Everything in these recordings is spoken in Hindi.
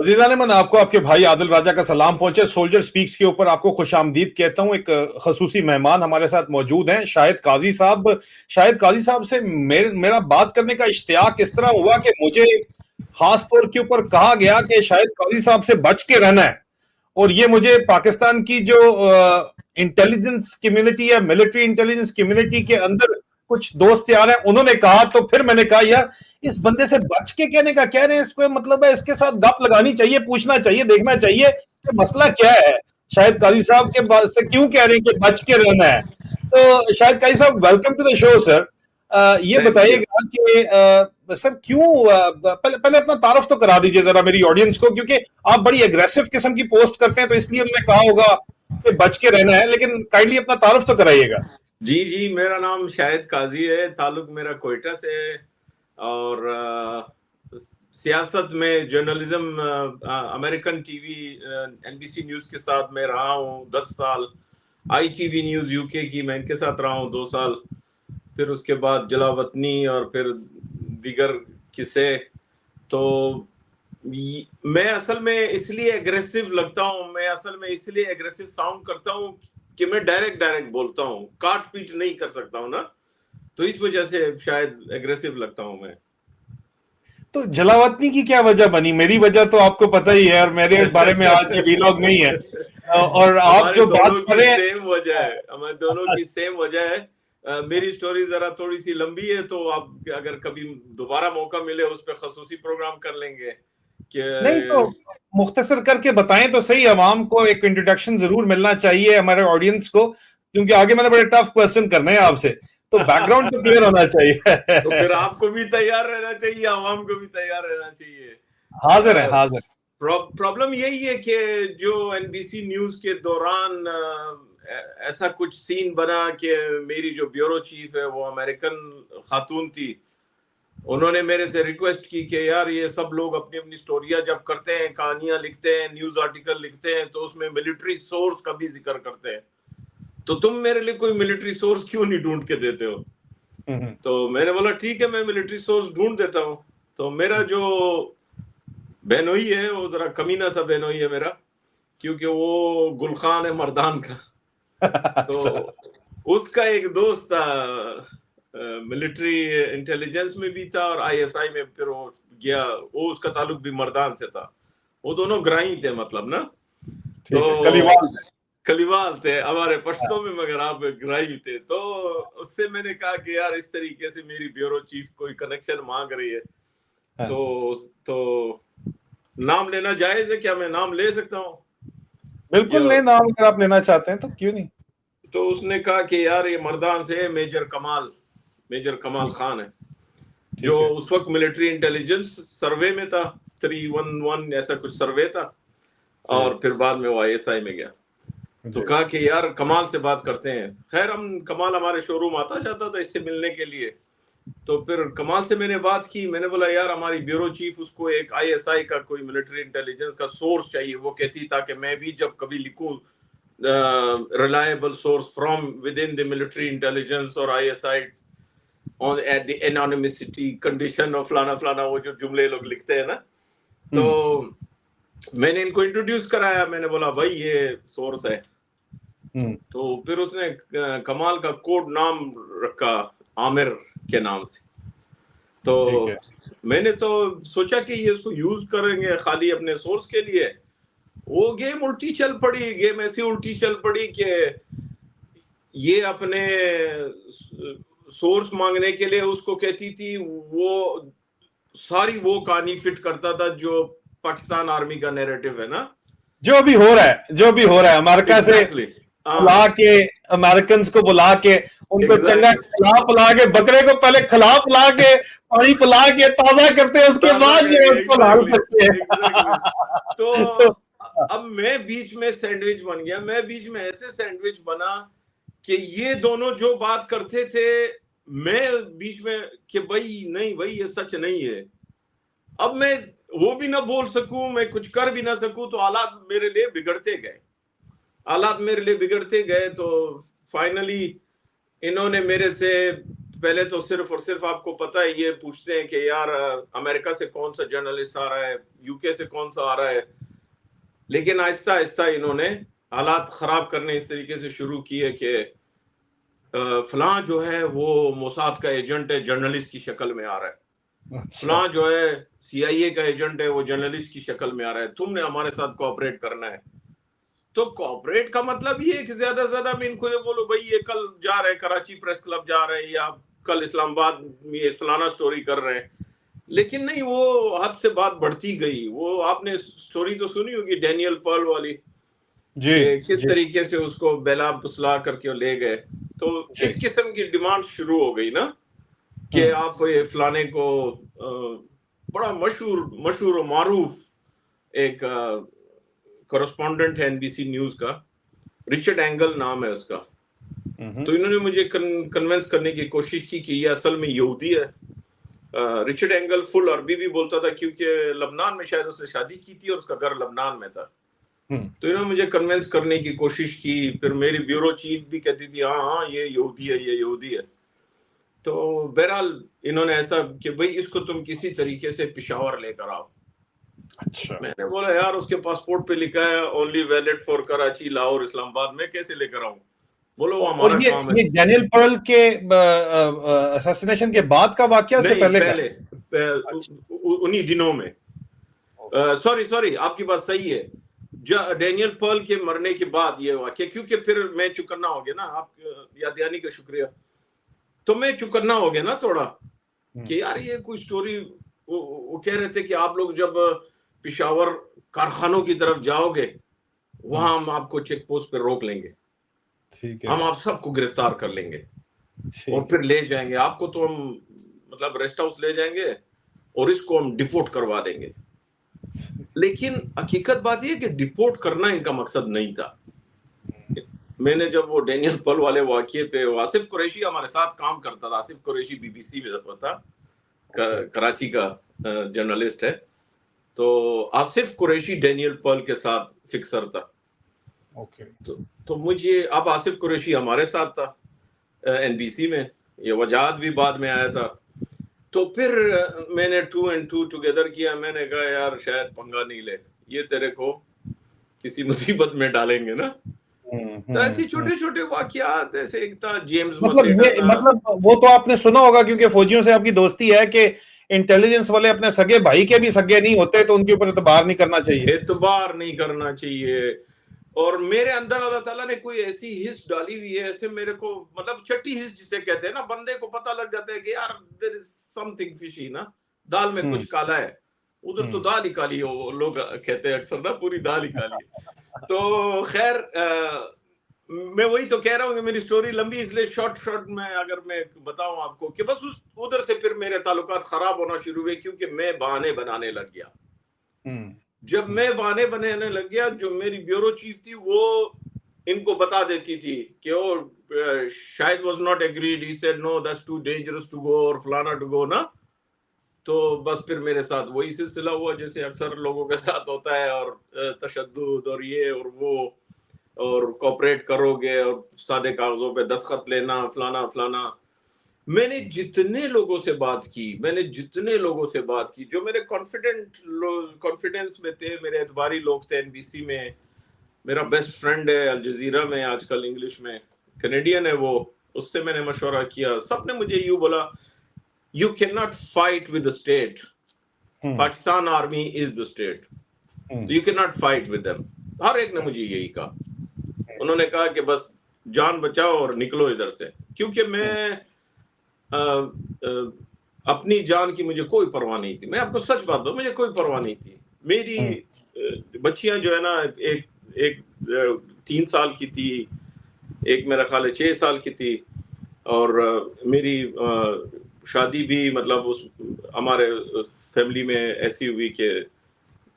अजीजा ने, मैंने आपको आपके भाई आदिल राजा का सलाम पहुंचे। सोल्जर स्पीक्स के ऊपर आपको खुशामदीद कहता हूं। एक खसूसी मेहमान हमारे साथ मौजूद हैं, शाहिद काजी साहब। शाहिद काजी साहब से मेरा बात करने का इश्तियाक इस तरह हुआ कि मुझे खास तौर के ऊपर कहा गया कि शाहिद काजी साहब से बच के रहना है। और ये मुझे पाकिस्तान की जो इंटेलिजेंस कम्युनिटी या मिलिट्री इंटेलिजेंस कम्युनिटी के अंदर कुछ दोस्त यार हैं, उन्होंने कहा। तो फिर मैंने कहा यार, इस बंदे से बच के कहने का कह रहे हैं, इसको मतलब है इसके साथ गप लगानी चाहिए, पूछना चाहिए, देखना चाहिए कि मसला क्या है। शाहिद काजी साहब के बाद से क्यों कह रहे हैं कि बच के रहना है। तो शाहिद काजी साहब, welcome to the show sir. ये बताइएगा कि सर क्यों, पहले पहले अपना तारुफ तो करा दीजिए जरा मेरी ऑडियंस को, क्योंकि आप बड़ी एग्रेसिव किस्म की पोस्ट करते हैं, तो इसलिए उन्होंने कहा होगा कि बच के रहना है, लेकिन काइंडली अपना तारुफ तो कराइएगा। जी जी, मेरा नाम शाहिद काजी है, ताल्लुक मेरा कोयटा से है और सियासत में journalism American TV NBC news के साथ मैं रहा हूँ 10 साल। ITV न्यूज़ यूके की मैं इनके साथ रहा हूँ 2 साल। फिर उसके बाद जलावतनी और फिर दीगर किस्से। तो मैं असल में इसलिए एग्रेसिव लगता हूँ, मैं असल में इसलिए एग्रेसिव साउंड करता हूँ कि मैं डायरेक्ट बोलता हूँ, काट पीट नहीं कर सकता हूँ ना, तो इस वजह से शायद एग्रेसिव लगता हूँ मैं। तो जलावतनी की क्या वजह बनी? मेरी वजह तो आपको पता ही है, और मेरे बारे में आज ये वीलॉग नहीं है। और आप जो बात कर रहे हैं, सेम वजह है, हमारे दोनों की सेम वजह है। मेरी स्टोरी जरा थोड़ी सी लंबी है, तो आप अगर कभी दोबारा मौका मिले उस पर खसूसी प्रोग्राम कर लेंगे कि नहीं तो मुख्तसर करके बताएं तो सही। अवाम को एक इंट्रोडक्शन जरूर मिलना चाहिए, हमारे ऑडियंस को, क्योंकि आगे मैंने बड़े टफ क्वेश्चन करने हैं आपसे, तो बैकग्राउंड तो क्लियर होना चाहिए। तो फिर आपको भी तैयार रहना चाहिए, आवाम को भी तैयार रहना चाहिए। हाजिर है, हाजिर। प्रॉब्लम यही है कि जो NBC न्यूज़ के दौरान ऐसा कुछ सीन बना कि मेरी जो ब्यूरो चीफ है वो अमेरिकन खातून थी। उन्होंने मेरे से रिक्वेस्ट की कि यार ये सब लोग अपनी अपनी स्टोरियां जब करते हैं, कहानियां लिखते हैं, न्यूज़ आर्टिकल लिखते हैं, तो उसमें मिलिट्री सोर्स का भी जिक्र करते हैं, तो तुम मेरे लिए कोई मिलिट्री सोर्स क्यों नहीं ढूंढ के देते हो? तो मैंने बोला ठीक है, मैं मिलिट्री सोर्स ढूंढ देता हूँ। तो मेरा जो बहनोई है वो जरा कमीना सा बहनोई है मेरा, क्योंकि वो गुलखान है मर्दान का। तो उसका एक दोस्त था, मिलिट्री इंटेलिजेंस में भी था और ISI में फिर वो गया, वो उसका ताल्लुक भी मर्दान से था। वो दोनों ग्राही थे, मतलब ना, तो कलीवाल थे हमारे पश्तो में, मगर आप ग्राही थे। तो उससे मैंने कहा कि यार इस तरीके से मेरी ब्यूरो चीफ कोई कनेक्शन मांग रही है, तो नाम लेना जायज है क्या? मैं नाम ले सकता हूँ? बिल्कुल नहीं, नाम अगर आप लेना चाहते हैं तो क्यों नहीं। तो उसने कहा कि यार ये मर्दान से मेजर कमाल खान है, जो उस वक्त मिलिट्री इंटेलिजेंस सर्वे में था, 311 ऐसा कुछ सर्वे था, और फिर बाद में वो ISI में गया। तो कहा कि यार कमाल से बात करते हैं। खैर कमाल हमारे शोरूम आता जाता था इससे मिलने के लिए। तो फिर कमाल से मैंने बात की, मैंने बोला यार हमारी ब्यूरो चीफ, उसको एक ISI का कोई मिलिट्री इंटेलिजेंस का सोर्स चाहिए। वो कहती था कि मैं भी जब कभी लिखूं reliable source from within the military intelligence और ISI on at the anonymity condition of फलाना फलाना, वो जो जुमले लोग लिखते हैं ना, तो मैंने इनको इंट्रोड्यूस कराया। मैंने बोला भाई ये सोर्स है। तो फिर उसने कमाल का कोड नाम रखा आमिर के नाम से। तो मैंने तो सोचा कि ये इसको यूज करेंगे खाली अपने सोर्स के लिए। वो गेम उल्टी चल पड़ी, गेम ऐसी उल्टी चल पड़ी कि ये अपने सोर्स मांगने के लिए उसको कहती थी, वो सारी वो कहानी फिट करता था जो पाकिस्तान आर्मी का नैरेटिव है ना, जो भी हो रहा है अमेरिका से बुला के, अमेरिकन को बुला के उनको चंगा खिला के, बकरे को पहले खिला पिला के, पानी पिला के ताजा करते हैं, उसके बाद जो उसको लाल करते हैं। तो अब मैं बीच में सैंडविच बन गया। मैं बीच में ऐसे सैंडविच बना कि ये दोनों जो बात करते थे, मैं बीच में कि भाई नहीं भाई ये सच नहीं है। अब मैं वो भी ना बोल सकूं, मैं कुछ कर भी ना सकूं, तो हालात मेरे लिए बिगड़ते गए। तो फाइनली इन्होंने मेरे से पहले तो सिर्फ और सिर्फ आपको पता है ये पूछते हैं कि यार अमेरिका से कौन सा जर्नलिस्ट आ रहा है, यूके से कौन सा आ रहा है, लेकिन आहिस्ता आहिस्ता इन्होंने हालात खराब करने इस तरीके से शुरू किए कि फलां जो है वो मोसाद का एजेंट है, जर्नलिस्ट की शक्ल में आ रहा है। अच्छा। फलां जो है CIA का एजेंट है, वो जर्नलिस्ट की शक्ल में आ रहा है, तुमने हमारे साथ कोऑपरेट करना है। तो कोऑपरेट का मतलब ये है कि ज्यादा से ज्यादा मैं इनको ये बोलो भाई ये कल जा रहे हैं कराची प्रेस क्लब जा रहे हैं या कल इस्लामाबाद में ये फलाना स्टोरी कर रहे हैं, लेकिन नहीं, वो हद से बात बढ़ती गई। वो आपने स्टोरी तो सुनी होगी डेनियल पर्ल वाली, जी कि किस जी तरीके से उसको बेला फुसला करके ले गए। तो जी। इस किस्म की डिमांड शुरू हो गई ना कि आप ये फलाने को बड़ा मशहूर और मारूफ एक कॉरेस्पॉन्डेंट है NBC न्यूज का, रिचर्ड एंगल नाम है उसका। तो इन्होंने मुझे कन्विंस करने की कोशिश की कि ये असल में यहूदी है। रिचर्ड एंगल फुल अरबी भी बोलता था क्योंकि लबनान में शायद उसने शादी की थी और उसका घर लबनान में था। तो इन्होंने मुझे कन्विंस करने की कोशिश की। फिर मेरी ब्यूरो चीफ भी कहती थी हाँ हाँ ये यहूदी है, ये यहूदी है। तो बहरहाल इन्होंने ऐसा कि भाई इसको तुम किसी तरीके से पेशावर लेकर आओ। अच्छा। मैंने बोला यार उसके पासपोर्ट पे लिखा है only valid for Karachi, Lahore, Islamabad, में कैसे लेकर आऊं? बोलो वो हमारा काम है। ये डैनियल पर्ल के असैसिनेशन के बाद का वाकया से नहीं, पहले उन्हीं दिनों में। सॉरी आपकी बात सही है, डेनियल पर्ल के मरने के बाद ये वाकया, क्योंकि फिर मैं चुकन्ना हो गया ना, आप यादयानी का शुक्रिया, तो मैं चुकन्ना हो गया ना थोड़ा कि यार ये कोई स्टोरी। वो कह रहे थे कि आप लोग जब पेशावर कारखानों की तरफ जाओगे वहां हम आपको चेक पोस्ट पर रोक लेंगे, ठीक है, हम आप सबको गिरफ्तार कर लेंगे और फिर ले जाएंगे आपको, तो हम मतलब रेस्ट हाउस ले जाएंगे और इसको हम डिपोर्ट करवा देंगे। लेकिन हकीकत बात यह कि डिपोर्ट करना इनका मकसद नहीं था। मैंने जब वो डेनियल पर्ल वाले वाकये पे, आसिफ कुरैशी हमारे साथ काम करता था, आसिफ कुरैशी BBC में था, कराची का जर्नलिस्ट है। तो आसिफ कुरैशी डेनियल पर्ल के साथ फिक्सर था। तो मुझे अब आसिफ कुरैशी हमारे साथ था NBC में, ये वजाहत भी बाद में आया था। तो फिर मैंने 2 and 2 टुगेदर किया। मैंने कहा यार शायद पंगा नहीं ले, ये तेरे को किसी मुसीबत में डालेंगे ना। तो ऐसी छोटे छोटे वाकयात, ऐसे एक था जेम्स मतलब वो तो आपने सुना होगा क्योंकि फौजियों से आपकी दोस्ती है कि इंटेलिजेंस वाले अपने सगे भाई के भी सगे नहीं होते, तो उनके ऊपर एतबार नहीं करना चाहिए, एतबार नहीं करना चाहिए। और मेरे अंदर अल्लाह ताला ने कोई ऐसी हिस्स डाली हुई है, ऐसे मेरे को मतलब छठी हिस्स जिसे कहते हैं ना, बंदे को पता लग जाता है कि यार देयर इज समथिंग फिशी ना, दाल में कुछ काला है। उधर तो दाल ही काली है, वो लोग कहते हैं अक्सर ना, पूरी दाल ही काली है। तो खैर मैं वही तो कह रहा हूँ कि मेरी स्टोरी लंबी, इसलिए शॉर्ट में अगर मैं बताऊं आपको कि बस उधर से फिर मेरे ताल्लुकात खराब होना शुरू हुए, क्योंकि मैं बहाने बनाने लग गया। जब मैं बहाने बनाने लग गया, जो मेरी ब्यूरो चीफ थी वो इनको बता देती थी कि वो शायद was not agreed, he said no that's too dangerous to go और फलाना टू गो ना। तो बस फिर मेरे साथ वही सिलसिला हुआ जैसे अक्सर लोगों के साथ होता है, और तशद्दुद और ये और वो, और कोऑपरेट करोगे और सादे कागजों पे दस्तखत लेना, फलाना फलाना। मैंने जितने लोगों से बात की जो मेरे कॉन्फिडेंस में थे, मेरे एतबारी लोग थे NBC में। मेरा बेस्ट फ्रेंड है अल जजीरा में आजकल, इंग्लिश में कैनेडियन है वो, उससे मैंने मशवरा किया। सबने मुझे यूं बोला, you can not fight with the state, Pakistan army is the state, you can not fight with them. हर एक ने मुझे यही कहा। उन्होंने कहा कि बस जान बचाओ और निकलो इधर से, क्योंकि मैं अपनी जान की मुझे कोई परवाह नहीं थी। मैं आपको सच बात दूं, मुझे कोई परवाह नहीं थी। मेरी बच्चियां जो है ना, एक 3 साल की थी, एक मेरा ख्याल है 6 साल की थी, और मेरी शादी भी मतलब उस हमारे फैमिली में ऐसी हुई कि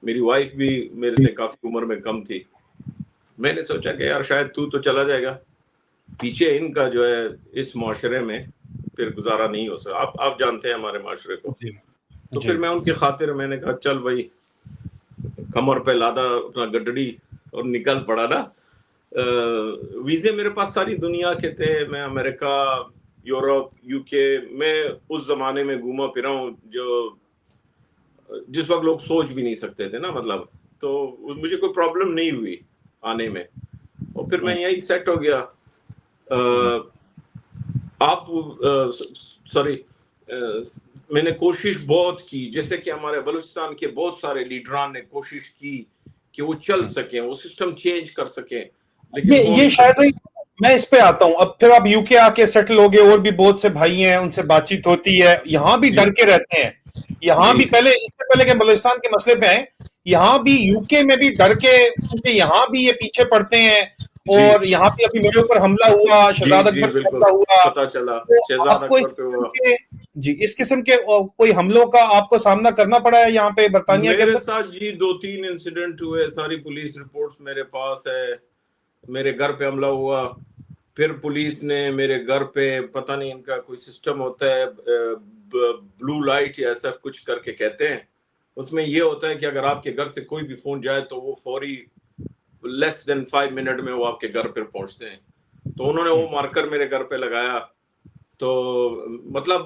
मेरी वाइफ भी मेरे से काफी उम्र में कम थी। मैंने सोचा कि यार शायद तू तो चला जाएगा, पीछे इनका जो है इस माशरे में फिर गुजारा नहीं हो सकता। आप जानते हैं हमारे माशरे को। तो फिर मैं उनकी खातिर मैंने कहा चल भाई, कमर पे लादा अपना गड्डी और निकल पड़ा ना। वीजे मेरे पास सारी दुनिया के थे, मैं अमेरिका, यूरोप, यूके में उस जमाने में घूमा फिरा हूँ जो जिस वक्त लोग सोच भी नहीं सकते थे ना, मतलब तो मुझे कोई प्रॉब्लम नहीं हुई आने में, और फिर मैं यही सेट हो गया। आप सॉरी, मैंने कोशिश बहुत की, जैसे कि हमारे बलूचिस्तान के बहुत सारे लीडरान ने कोशिश की कि वो चल सके, वो सिस्टम चेंज कर सके, लेकिन ये शायद मैं इस पे आता हूं। अब फिर आप यूके आके सेटल हो गए, और भी बहुत से भाई हैं, उनसे बातचीत होती है, यहाँ भी डर के रहते हैं। यहाँ भी पहले, इससे पहले के बलूचिस्तान के मसले पे आए, यहाँ भी यूके में भी डर के, क्योंकि यहाँ भी ये पीछे पड़ते हैं, और यहाँ पे अभी मेरे ऊपर हमला हुआ, शहजाद अकबर पे हमला हुआ, पता चला, तो आपको इस किस्म के कोई हमलों का आपको सामना करना पड़ा है यहाँ पे बरतानिया के अंदर? मेरे साथ जी 2-3 इंसिडेंट हुए, सारी पुलिस रिपोर्ट्स मेरे पास है। मेरे घर पे हमला हुआ, फिर पुलिस ने मेरे घर पे, पता नहीं इनका कोई सिस्टम होता है, ब्लू लाइट या ऐसा कुछ करके कहते हैं, उसमें ये होता है कि अगर आपके घर से कोई भी फोन जाए तो वो फौरी लेस देन 5 मिनट में वो आपके घर पर पहुंचते हैं। तो उन्होंने वो मार्कर मेरे घर पे लगाया, तो मतलब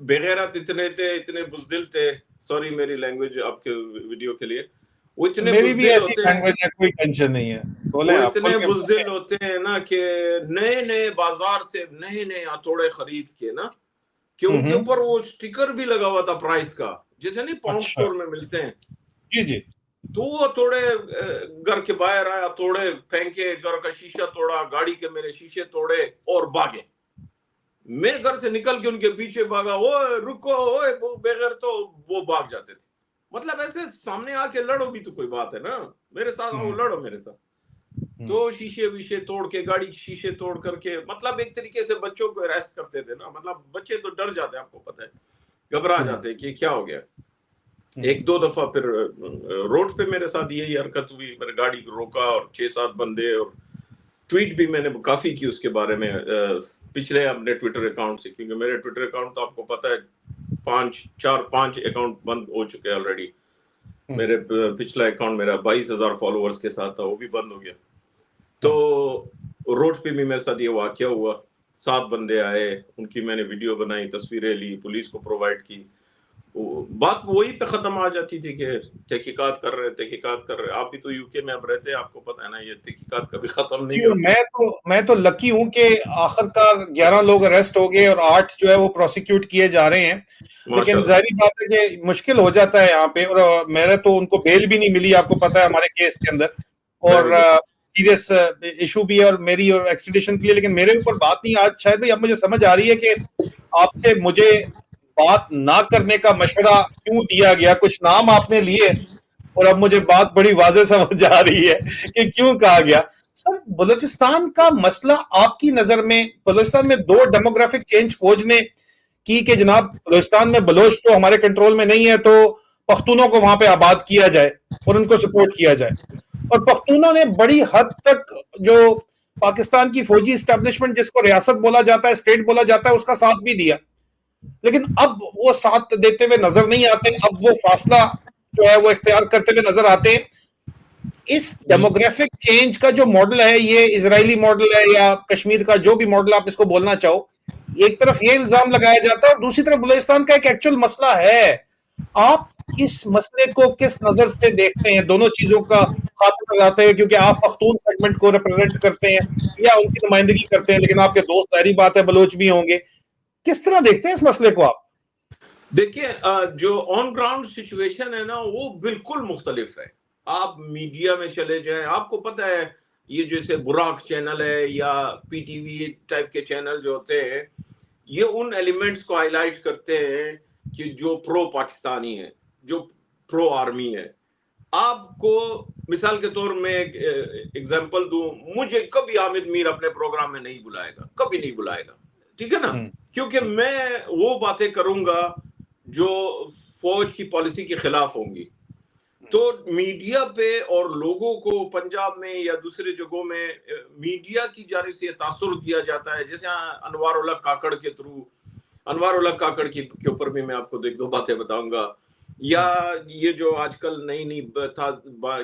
बेगैरत इतने थे, इतने बुज़दिल थे, सॉरी मेरी लैंग्वेज आपके वीडियो के लिए, वो इतने बुज़दिल होते हैं, कोई टेंशन नहीं है, वो इतने बुज़दिल होते हैं ना कि नए बाजार से नए हथौड़े खरीद के ना, कि उनके ऊपर वो स्टिकर भी लगा हुआ था प्राइस का, जैसे नहीं पाउंड स्टोर में मिलते हैं जी जी। तो वो थोड़े घर के बाहर आया, थोड़े फेंके, घर का शीशा तोड़ा, गाड़ी के मेरे शीशे तोड़े और भागे। मैं घर से निकल के उनके पीछे भागा, ओए रुको, ओए वो बगैर, तो वो भाग जाते थे। मतलब ऐसे सामने आके लड़ो भी तो कोई बात है ना, मेरे साथ आओ लड़ो मेरे साथ। तो शीशे विशे तोड़ के, गाड़ी के शीशे तोड़ करके, मतलब एक तरीके से बच्चों को अरेस्ट करते थे ना, मतलब बच्चे तो डर जाते हैं, आपको पता है, घबरा जाते हैं कि क्या हो गया। एक दो दफा फिर रोड पे मेरे साथ यही हरकत हुई, मैंने गाड़ी को रोका और 6-7 बंदे, और ट्वीट भी मैंने काफी की उसके बारे में पिछले अपने ट्विटर अकाउंट से, क्योंकि मेरे ट्विटर अकाउंट तो आपको पता है 5 अकाउंट बंद हो चुके हैं ऑलरेडी। मेरे पिछला अकाउंट मेरा 22,000 फॉलोअर्स के साथ था, वो भी बंद हो गया। तो रोड पे भी मेरे साथ ये वाकया हुआ, 7 बंदे आए, उनकी मैंने वीडियो बनाई, तस्वीरें ली, पुलिस को प्रोवाइड की। बात वही पे खत्म आ जाती थी कि तहकीकात कर रहे। आप भी तो यूके में अब रहते हैं, आपको पता है ना, ये तहकीकात कभी खत्म नहीं होती। मैं तो लकी हूं कि आखिरकार 11 लोग अरेस्ट हो गए और 8 जो है वो प्रोसिक्यूट किए जा रहे हैं, लेकिन जाहिर बात है कि मुश्किल हो जाता है यहाँ पे, और मेरे तो उनको बेल भी नहीं मिली, आपको पता है हमारे केस के अंदर, और सीरियस इशू भी है और मेरी और एक्सट्रेडिशन के लिए। लेकिन मेरे ऊपर बात नहीं, आज शायद भाई अब मुझे समझ आ रही है कि आपसे मुझे बात ना करने का मशवरा क्यों दिया गया, कुछ नाम आपने लिए और अब मुझे बात बड़ी वाज़ेह समझ आ रही है कि क्यों कहा गया। सर, बलूचिस्तान का मसला आपकी नजर में, बलूचिस्तान में 2 डेमोग्राफिक चेंज फौज ने की कि जनाब बलूचिस्तान में बलोच तो हमारे कंट्रोल में नहीं है, तो पख्तूनों को वहां पे आबाद किया जाए और उनको सपोर्ट किया जाए, और पख्तूनों ने बड़ी हद तक जो पाकिस्तान की फौजी एस्टेब्लिशमेंट जिसको रियासत बोला जाता है, स्टेट बोला जाता है, उसका साथ भी दिया। लेकिन अब वो साथ देते हुए नजर नहीं आते, अब वो फासला जो है वो इख्तियार करते हुए नजर आते हैं। इस डेमोग्राफिक चेंज का जो मॉडल है, ये इजरायली मॉडल है या कश्मीर का, जो भी मॉडल आप इसको बोलना चाहो, एक तरफ ये इल्जाम लगाया जाता है और दूसरी तरफ बलूचिस्तान का एक एक्चुअल मसला है। आप इस मसले को किस नजर से देखते हैं? दोनों चीजों का खात्मा लगाते हैं, क्योंकि आप पख्तून सेगमेंट को रिप्रेजेंट करते हैं या उनकी नुमाइंदगी करते हैं, लेकिन आपके दोस्त जाहिर बात है बलोच भी होंगे। किस तरह देखते हैं इस मसले को आप? देखिए, जो ऑन ग्राउंड सिचुएशन है ना, वो बिल्कुल मुख्तलिफ है। आप मीडिया में चले जाएं, आपको पता है ये जैसे बुराक चैनल है या पीटीवी टाइप के चैनल जो होते हैं, ये उन एलिमेंट्स को हाईलाइट करते हैं कि जो प्रो पाकिस्तानी है, जो प्रो आर्मी है। आपको मिसाल के तौर में एग्जांपल दूं, मुझे कभी आमिद मीर अपने प्रोग्राम में नहीं बुलाएगा, कभी नहीं बुलाएगा, ठीक है ना, क्योंकि मैं वो बातें करूंगा जो फौज की पॉलिसी के खिलाफ होंगी। तो मीडिया पे और लोगों को पंजाब में या दूसरे जगहों में मीडिया की जानिब से तासुर दिया जाता है, जैसे अनवार उल हक काकड़ के थ्रू, अनवार उल हक काकड़ के ऊपर भी मैं आपको 1-2 बातें बताऊंगा, या ये जो आजकल नई था,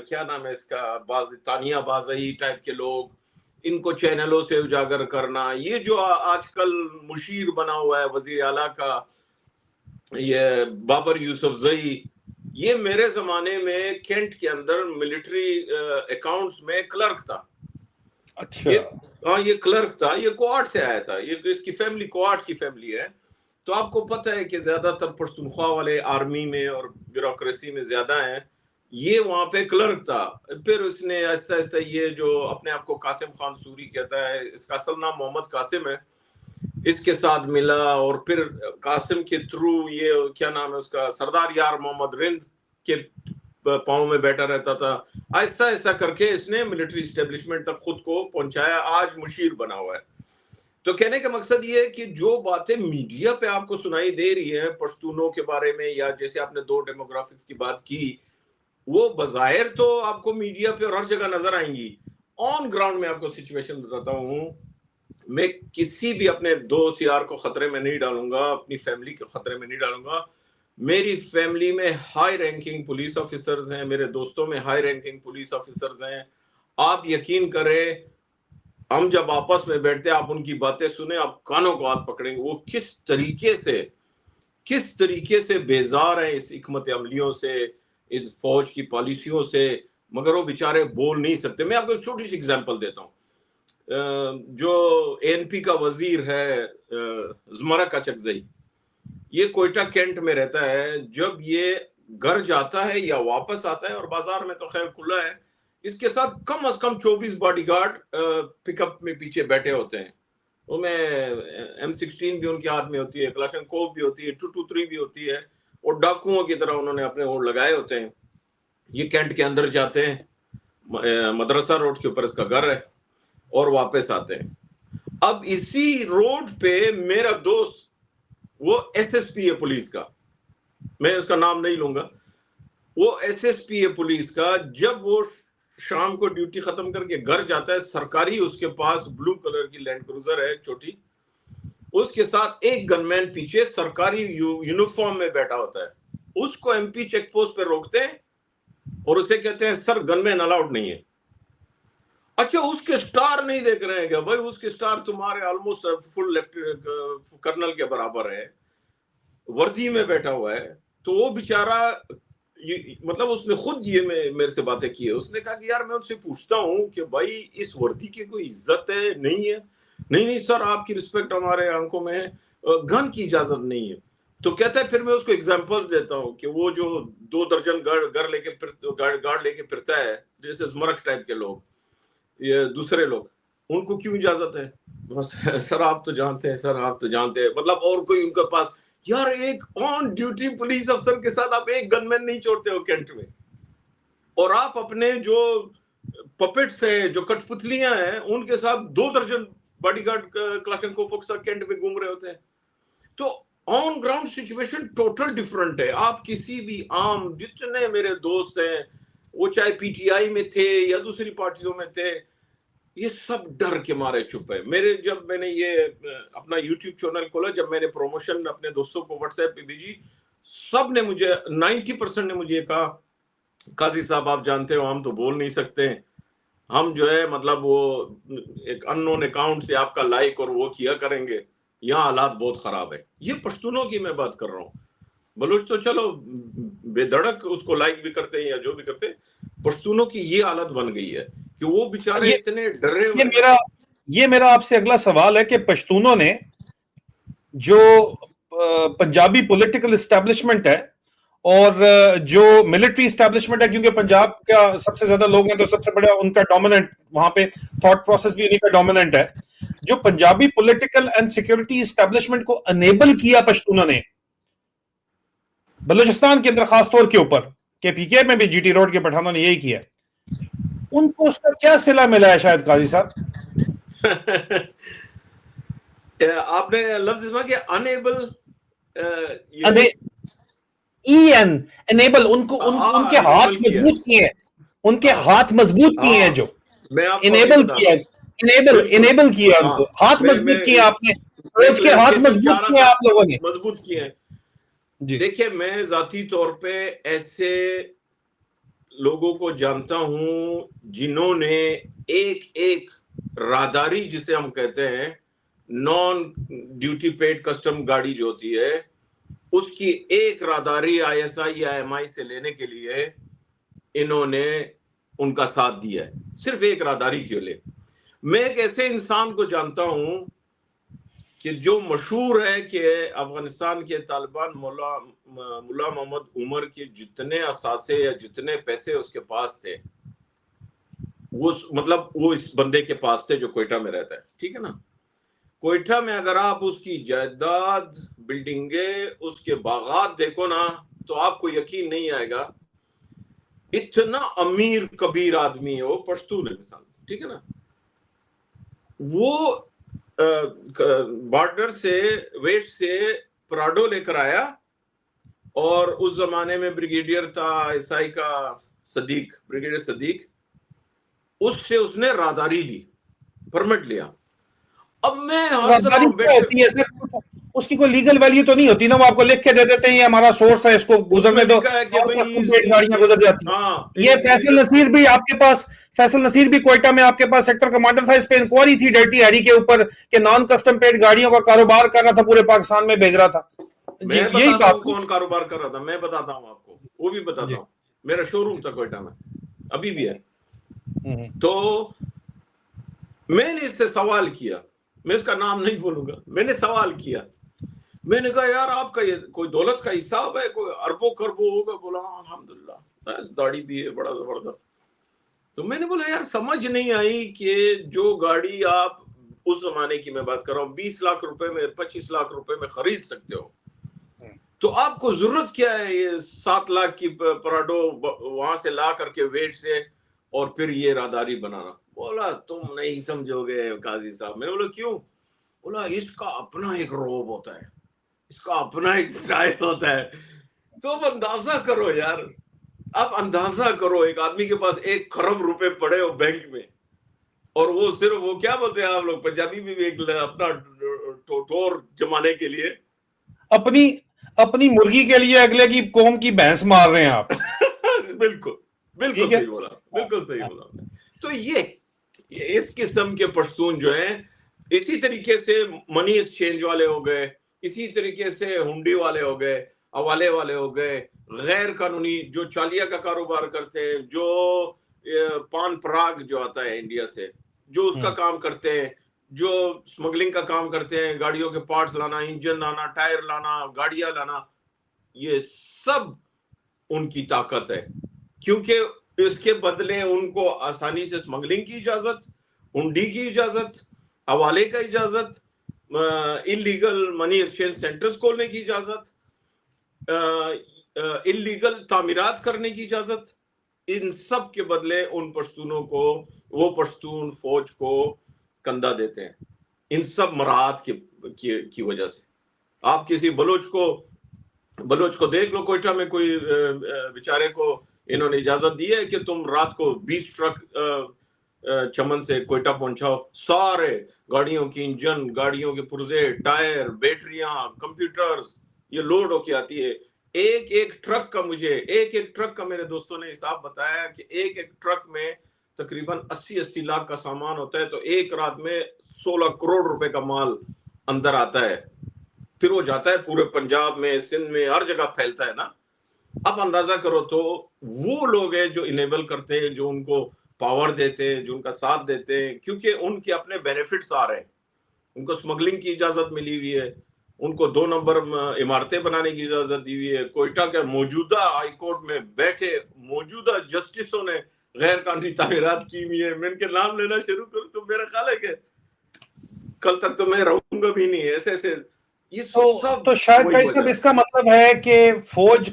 क्या नाम है इसका, तानिया बाज़ई टाइप के लोग, इनको चैनलों से उजागर करना, ये जो आजकल मुशीर बना हुआ है वजीर आला का, ये बाबर यूसुफजई, ये मेरे जमाने में कैंट के अंदर मिलिट्री अकाउंट्स में क्लर्क था। अच्छा। ये क्लर्क था, ये कोआट से आया था, ये इसकी फैमिली कोआट की फैमिली है। तो आपको पता है कि ज्यादातर पश्तूनख्वा वाले आर्मी में और ब्यूरोक्रेसी में ज्यादा हैं। ये वहां पे क्लर्क था। फिर उसने आहिस्ता आहिस्ता, ये जो अपने आप को कासिम खान सूरी कहता है, इसका असल नाम मोहम्मद कासिम है, इसके साथ मिला और फिर कासिम के थ्रू ये क्या नाम है उसका, सरदार यार मोहम्मद रिंद के पाँव में बैठा रहता था। आहिस्ता आहिस्ता करके इसने मिलिट्री एस्टेब्लिशमेंट तक खुद को पहुंचाया, आज मुशीर बना हुआ है। तो कहने का मकसद ये है कि जो बातें मीडिया पे आपको सुनाई दे रही है पश्तूनों के बारे में, या जैसे आपने 2 डेमोग्राफिक्स की बात की, वो बजाहिर तो आपको मीडिया पे और हर जगह नजर आएंगी। ऑन ग्राउंड में आपको सिचुएशन बताता हूँ, मैं किसी भी अपने दोस्त यार को खतरे में नहीं डालूंगा, अपनी फैमिली को खतरे में नहीं डालूंगा। मेरी फैमिली में हाई रैंकिंग पुलिस ऑफिसर्स हैं, मेरे दोस्तों में हाई रैंकिंग पुलिस ऑफिसर्स हैं। आप यकीन करें, हम जब आपस में बैठते हैं, आप उनकी बातें सुने, आप कानों को हाथ पकड़ेंगे। वो किस तरीके से बेजार हैं इस हिकमत अमलियों से, इस फौज की पॉलिसियों से, मगर वो बेचारे बोल नहीं सकते। मैं आपको एक छोटी सी एग्जांपल देता हूँ। जो एएनपी का वजीर है ज़ुमरक अचकज़ई, ये कोयटा कैंट में रहता है। जब ये घर जाता है या वापस आता है, और बाजार में तो खैर खुला है, इसके साथ कम से कम 24 बॉडीगार्ड पिकअप में पीछे बैठे होते हैं। उनमें M16 भी उनके हाथ में होती है, क्लाशनकोव भी होती है, 223 भी होती है, और डाकुओं की तरह उन्होंने अपने वो लगाए होते हैं। ये कैंट के अंदर जाते हैं, मदरसा रोड के ऊपर इसका घर है, और वापस आते हैं। अब इसी रोड पे मेरा दोस्त, वो SSP है पुलिस का, मैं उसका नाम नहीं लूंगा, वो SSP है पुलिस का, जब वो शाम को ड्यूटी खत्म करके घर जाता है, सरकारी उसके पास ब्लू कलर की लैंड क्रूजर है छोटी, उसके साथ एक गनमैन पीछे सरकारी यूनिफॉर्म में बैठा होता है। उसको MP चेक पोस्ट पे रोकते हैं और उसे कहते हैं सर गनमैन अलाउड नहीं है। अच्छा, उसके स्टार नहीं देख रहे हैं क्या भाई? उसके स्टार तुम्हारे ऑलमोस्ट फुल लेफ्ट कर्नल के बराबर है, वर्दी में बैठा हुआ है। तो वो बेचारा, मतलब उसने खुद ये मेरे से बातें की है। उसने कहा कि यार मैं उनसे पूछता हूँ कि भाई इस वर्दी की कोई इज्जत है? नहीं है। नहीं सर, आपकी रिस्पेक्ट हमारे आंखों में है, गन की इजाजत नहीं है। तो कहता है, फिर मैं उसको एग्जांपल्स देता हूँ कि वो जो 2 दर्जन गार्ड लेके फिरता है, जैसे ज़ुमरक टाइप के लोग, ये दूसरे लोग, उनको क्यों इजाजत है? बस सर आप तो जानते हैं, सर आप तो जानते हैं, मतलब और कोई उनके पास। यार एक ऑन ड्यूटी पुलिस अफसर के साथ आप एक गनमैन नहीं छोड़ते हो कैंट में, और आप अपने जो पपेट्स है, जो कठपुतलियां हैं, उनके साथ 2 दर्जन बॉडीगार्ड क्लाशनकोव के साथ कैंट में घूम रहे होते हैं। तो on ground situation total different है। आप किसी भी आम, जितने मेरे दोस्त हैं, वो चाहे PTI में थे या दूसरी पार्टियों में थे, ये सब डर के मारे चुप है। जब मैंने ये अपना YouTube चैनल खोला, जब मैंने प्रमोशन अपने दोस्तों को WhatsApp पे भेजी, सब ने मुझे 90% ने मुझे कहा, काजी साहब आप जानते हो हम तो बोल नहीं सकते, हम जो है मतलब वो एक अननोन अकाउंट से आपका लाइक और वो किया करेंगे, यहाँ हालात बहुत खराब है। ये पश्तूनों की मैं बात कर रहा हूँ। बलूच तो चलो बेधड़क उसको लाइक भी करते हैं या जो भी करते हैं, पश्तूनों की ये हालत बन गई है कि वो बेचारे इतने डरे हुए। ये मेरा आपसे अगला सवाल है कि पश्तूनों ने जो पंजाबी पॉलिटिकल एस्टेब्लिशमेंट है और जो मिलिट्री एस्टेब्लिशमेंट है, क्योंकि पंजाब का सबसे ज्यादा लोग हैं तो सबसे बड़ा उनका डोमिनेंट, वहां पे थॉट प्रोसेस भी उन्हीं का डोमिनेंट है, जो Punjabi political and security establishment को अनेबल किया पश्तूनों ने बलूचिस्तान के अंदर, खासतौर के ऊपर, के PK में भी GT रोड के पठानों ने यही किया, उनको उसका क्या सिला मिला है शायद काजी साहब? आपने लफ्ज इस्तेमाल किया अनेबल, एनेबल, उनको उनके हाथ मजबूत किए हैं, उनके हाथ मजबूत किए हैं, जो इनेबल किया, इनेबल किया, उनको हाथ मजबूत किए आपने, फौज के हाथ मजबूत किए आप लोगों ने, मजबूत किए हैं। देखिए, मैं जाती तौर पे ऐसे लोगों को जानता हूं जिन्होंने एक राहदारी जिसे हम कहते हैं, नॉन ड्यूटी पेड कस्टम गाड़ी जो होती है, उसकी एक राहदारी ISI या MI से लेने के लिए इन्होंने उनका साथ दिया है, सिर्फ एक राहदारी के लिए। मैं एक ऐसे इंसान को जानता हूं कि जो मशहूर है कि अफगानिस्तान के तालिबान मुल्ला मोहम्मद उमर के जितने असासे या जितने पैसे उसके पास थे, वो मतलब वो इस बंदे के पास थे जो कोयटा में रहता है, ठीक है ना। कोयटा में अगर आप उसकी जायदाद, बिल्डिंगे, उसके बागात देखो ना, तो आपको यकीन नहीं आएगा, इतना अमीर कबीर आदमी है वो, पश्तून है मिसाल, ठीक है ना। वो बॉर्डर से वेस्ट से प्राडो लेकर आया, और उस जमाने में ब्रिगेडियर था ISI का सदीक, ब्रिगेडियर सदीक, उससे उसने राहदारी ली, परमिट लिया। अब मैं उसकी कोई लीगल वैल्यू तो नहीं होती ना, वो आपको लिख के दे देते हैं ये हमारा सोर्स है, इसको गुजरने दो, गाड़ियां गुजर जाती हैं। ये फैसल नसीर भी आपके पास, फैसल नसीर भी कोयटा में आपके पास सेक्टर कमांडर था, इस पे इंक्वायरी थी डर्टी हैरी के ऊपर कि नॉन कस्टम पेड गाड़ियों का कारोबार कर रहा था, पूरे पाकिस्तान में भेज रहा था। मैं बताता हूं कौन कारोबार कर रहा था, मैं बताता हूं आपको, वो भी बताता हूं। मेरा शोरूम था कोयटा में, अभी भी है। तो मैंने इससे सवाल किया, मैं इसका नाम नहीं बोलूंगा, मैंने सवाल किया, मैंने कहा यार आपका ये कोई दौलत का हिसाब है, कोई अरबों खरबों होगा? बोला अल्हम्दुलिल्लाह, दाढ़ी भी है, बड़ा जबरदस्त। तो मैंने बोला यार समझ नहीं आई कि जो गाड़ी आप उस जमाने की मैं बात कर रहा हूँ 20 लाख रुपए में, 25 लाख रुपए में खरीद सकते हो, तो आपको जरूरत क्या है ये 7 लाख की प्राडो वहां से ला करके वेट से और फिर ये राहदारी बनाना? बोला तुम नहीं समझोगे काजी साहब। मैंने बोला क्यों? बोला इसका अपना एक रोब होता है, इसका अपना एक स्टाइल होता है। तो अब अंदाजा करो यार, आप अंदाजा करो, एक आदमी के पास 1 खरब रुपए पड़े हो बैंक में, और वो सिर्फ वो क्या बोलते हैं आप लोग पंजाबी में भी, एक अपना टोर जमाने के लिए, अपनी मुर्गी के लिए अगले की कौम की भैंस मार रहे हैं आप। बिल्कुल बिल्कुल सही बोला, बिल्कुल सही बोला। तो ये इस किस्म के पश्तून जो है, इसी तरीके से मनी एक्सचेंज वाले हो गए, इसी तरीके से हुंडी वाले हो गए, हवाले वाले हो गए, गैर कानूनी जो चालिया का कारोबार करते हैं, जो पान पराग जो आता है इंडिया से, जो उसका काम करते हैं, जो स्मगलिंग का काम करते हैं, गाड़ियों के पार्ट्स लाना, इंजन लाना, टायर लाना, गाड़ियां लाना, ये सब उनकी ताकत है, क्योंकि इसके बदले उनको आसानी से स्मगलिंग की इजाजत, हुंडी की इजाजत, हवाले का इजाजत, इलीगल मनी एक्सचेंज सेंटर्स खोलने की इजाजत, इलीगल तामीरात करने की इजाजत, इन सब के बदले उन पश्तूनों को, वो पश्तून फौज को कंधा देते हैं, इन सब मराहत की वजह से। आप किसी बलोच को देख लो, कोयटा में कोई बेचारे को इन्होंने इजाजत दी है कि तुम रात को 20 ट्रक चमन से कोयटा पहुंचाओ, सारे गाड़ियों की इंजन, गाड़ियों के पुर्जे, टायर, बैटरियां, कंप्यूटर्स, ये लोड होके आती है। एक ट्रक का मेरे दोस्तों ने हिसाब बताया कि एक ट्रक में तकरीबन 80 लाख का सामान होता है, तो एक रात में 16 करोड़ रुपए का माल अंदर आता है, फिर वो जाता है पूरे पंजाब में, सिंध में, हर जगह फैलता है ना। अब अंदाजा करो, तो वो लोग हैं जो इनेबल करते हैं, जो उनको पावर देते हैं, जो उनका साथ देते हैं, क्योंकि उनके अपने बेनिफिट्स आ रहे हैं। उनको स्मगलिंग की इजाजत मिली हुई है, उनको 2 नंबर इमारतें बनाने की इजाजत दी हुई है। कोयटा के मौजूदा हाई कोर्ट में बैठे मौजूदा जस्टिसों ने गैर कानूनी तामीरात की हुई है। मैं इनके नाम लेना शुरू करूं तो मेरा ख्याल है कि कल तक तो मैं रहूंगा भी नहीं। ऐसे तो शायद भाई साहब इसका मतलब है कि फौज